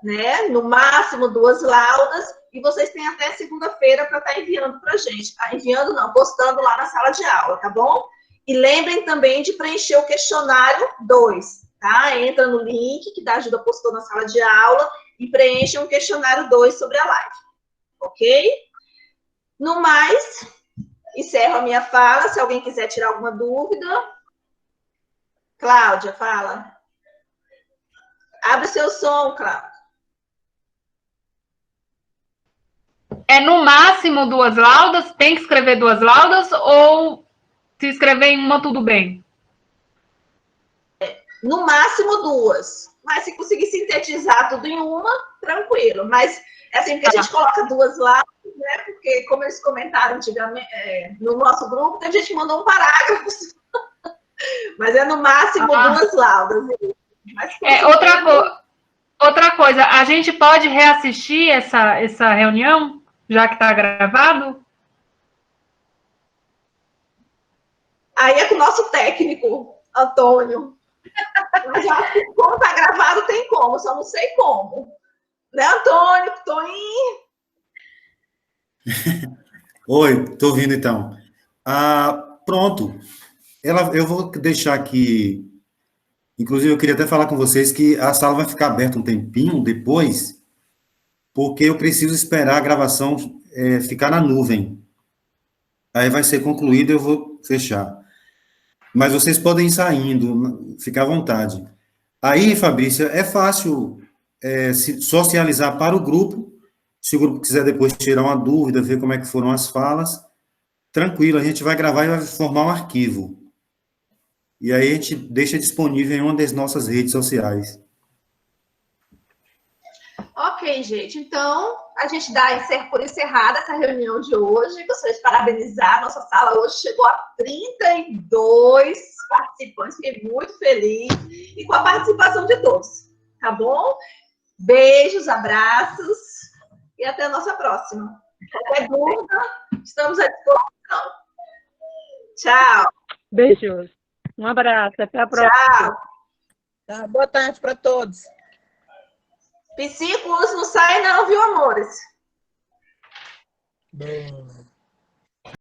né, no máximo 2 laudas, e vocês têm até segunda-feira para estar enviando para a gente. Enviando não, postando lá na sala de aula, tá bom? E lembrem também de preencher o questionário 2, tá? Entra no link que da Ajuda postou na sala de aula e preenchem o questionário 2 sobre a live, ok? No mais, encerro a minha fala, se alguém quiser tirar alguma dúvida. Cláudia, fala. Abre seu som, Cláudia. No máximo 2 laudas? Tem que escrever 2 laudas ou se escrever em uma, tudo bem? No máximo 2. Mas se conseguir sintetizar tudo em uma, tranquilo. Mas, assim, porque a gente coloca 2 laudas, né? Porque, como eles comentaram antigamente, no nosso grupo, tem gente que mandou um parágrafo. Mas é no máximo 2 laudas. Mas, outra coisa, a gente pode reassistir essa reunião? Já que está gravado? Aí é com o nosso técnico, Antônio. Mas eu acho que como está gravado, tem como, só não sei como. Né, Antônio? Toninho? Oi, estou ouvindo então. Pronto. Eu vou deixar aqui. Inclusive, eu queria até falar com vocês que a sala vai ficar aberta um tempinho depois, porque eu preciso esperar a gravação ficar na nuvem. Aí vai ser concluído, eu vou fechar. Mas vocês podem ir saindo, ficar à vontade. Aí, Fabrícia, é fácil socializar para o grupo. Se o grupo quiser depois tirar uma dúvida, ver como é que foram as falas, tranquilo, a gente vai gravar e vai formar um arquivo. E aí a gente deixa disponível em uma das nossas redes sociais. Ok, gente. Então, a gente dá por encerrada essa reunião de hoje. Gostaria de parabenizar. Nossa sala hoje chegou a 32 participantes. Fiquei muito feliz. E com a participação de todos. Tá bom? Beijos, abraços. E até a nossa próxima. Qualquer dúvida, estamos à disposição. Tchau. Beijos. Um abraço. Até a próxima. Tchau. Tá, boa tarde para todos. Psicos não sai não, viu, amores? Bem.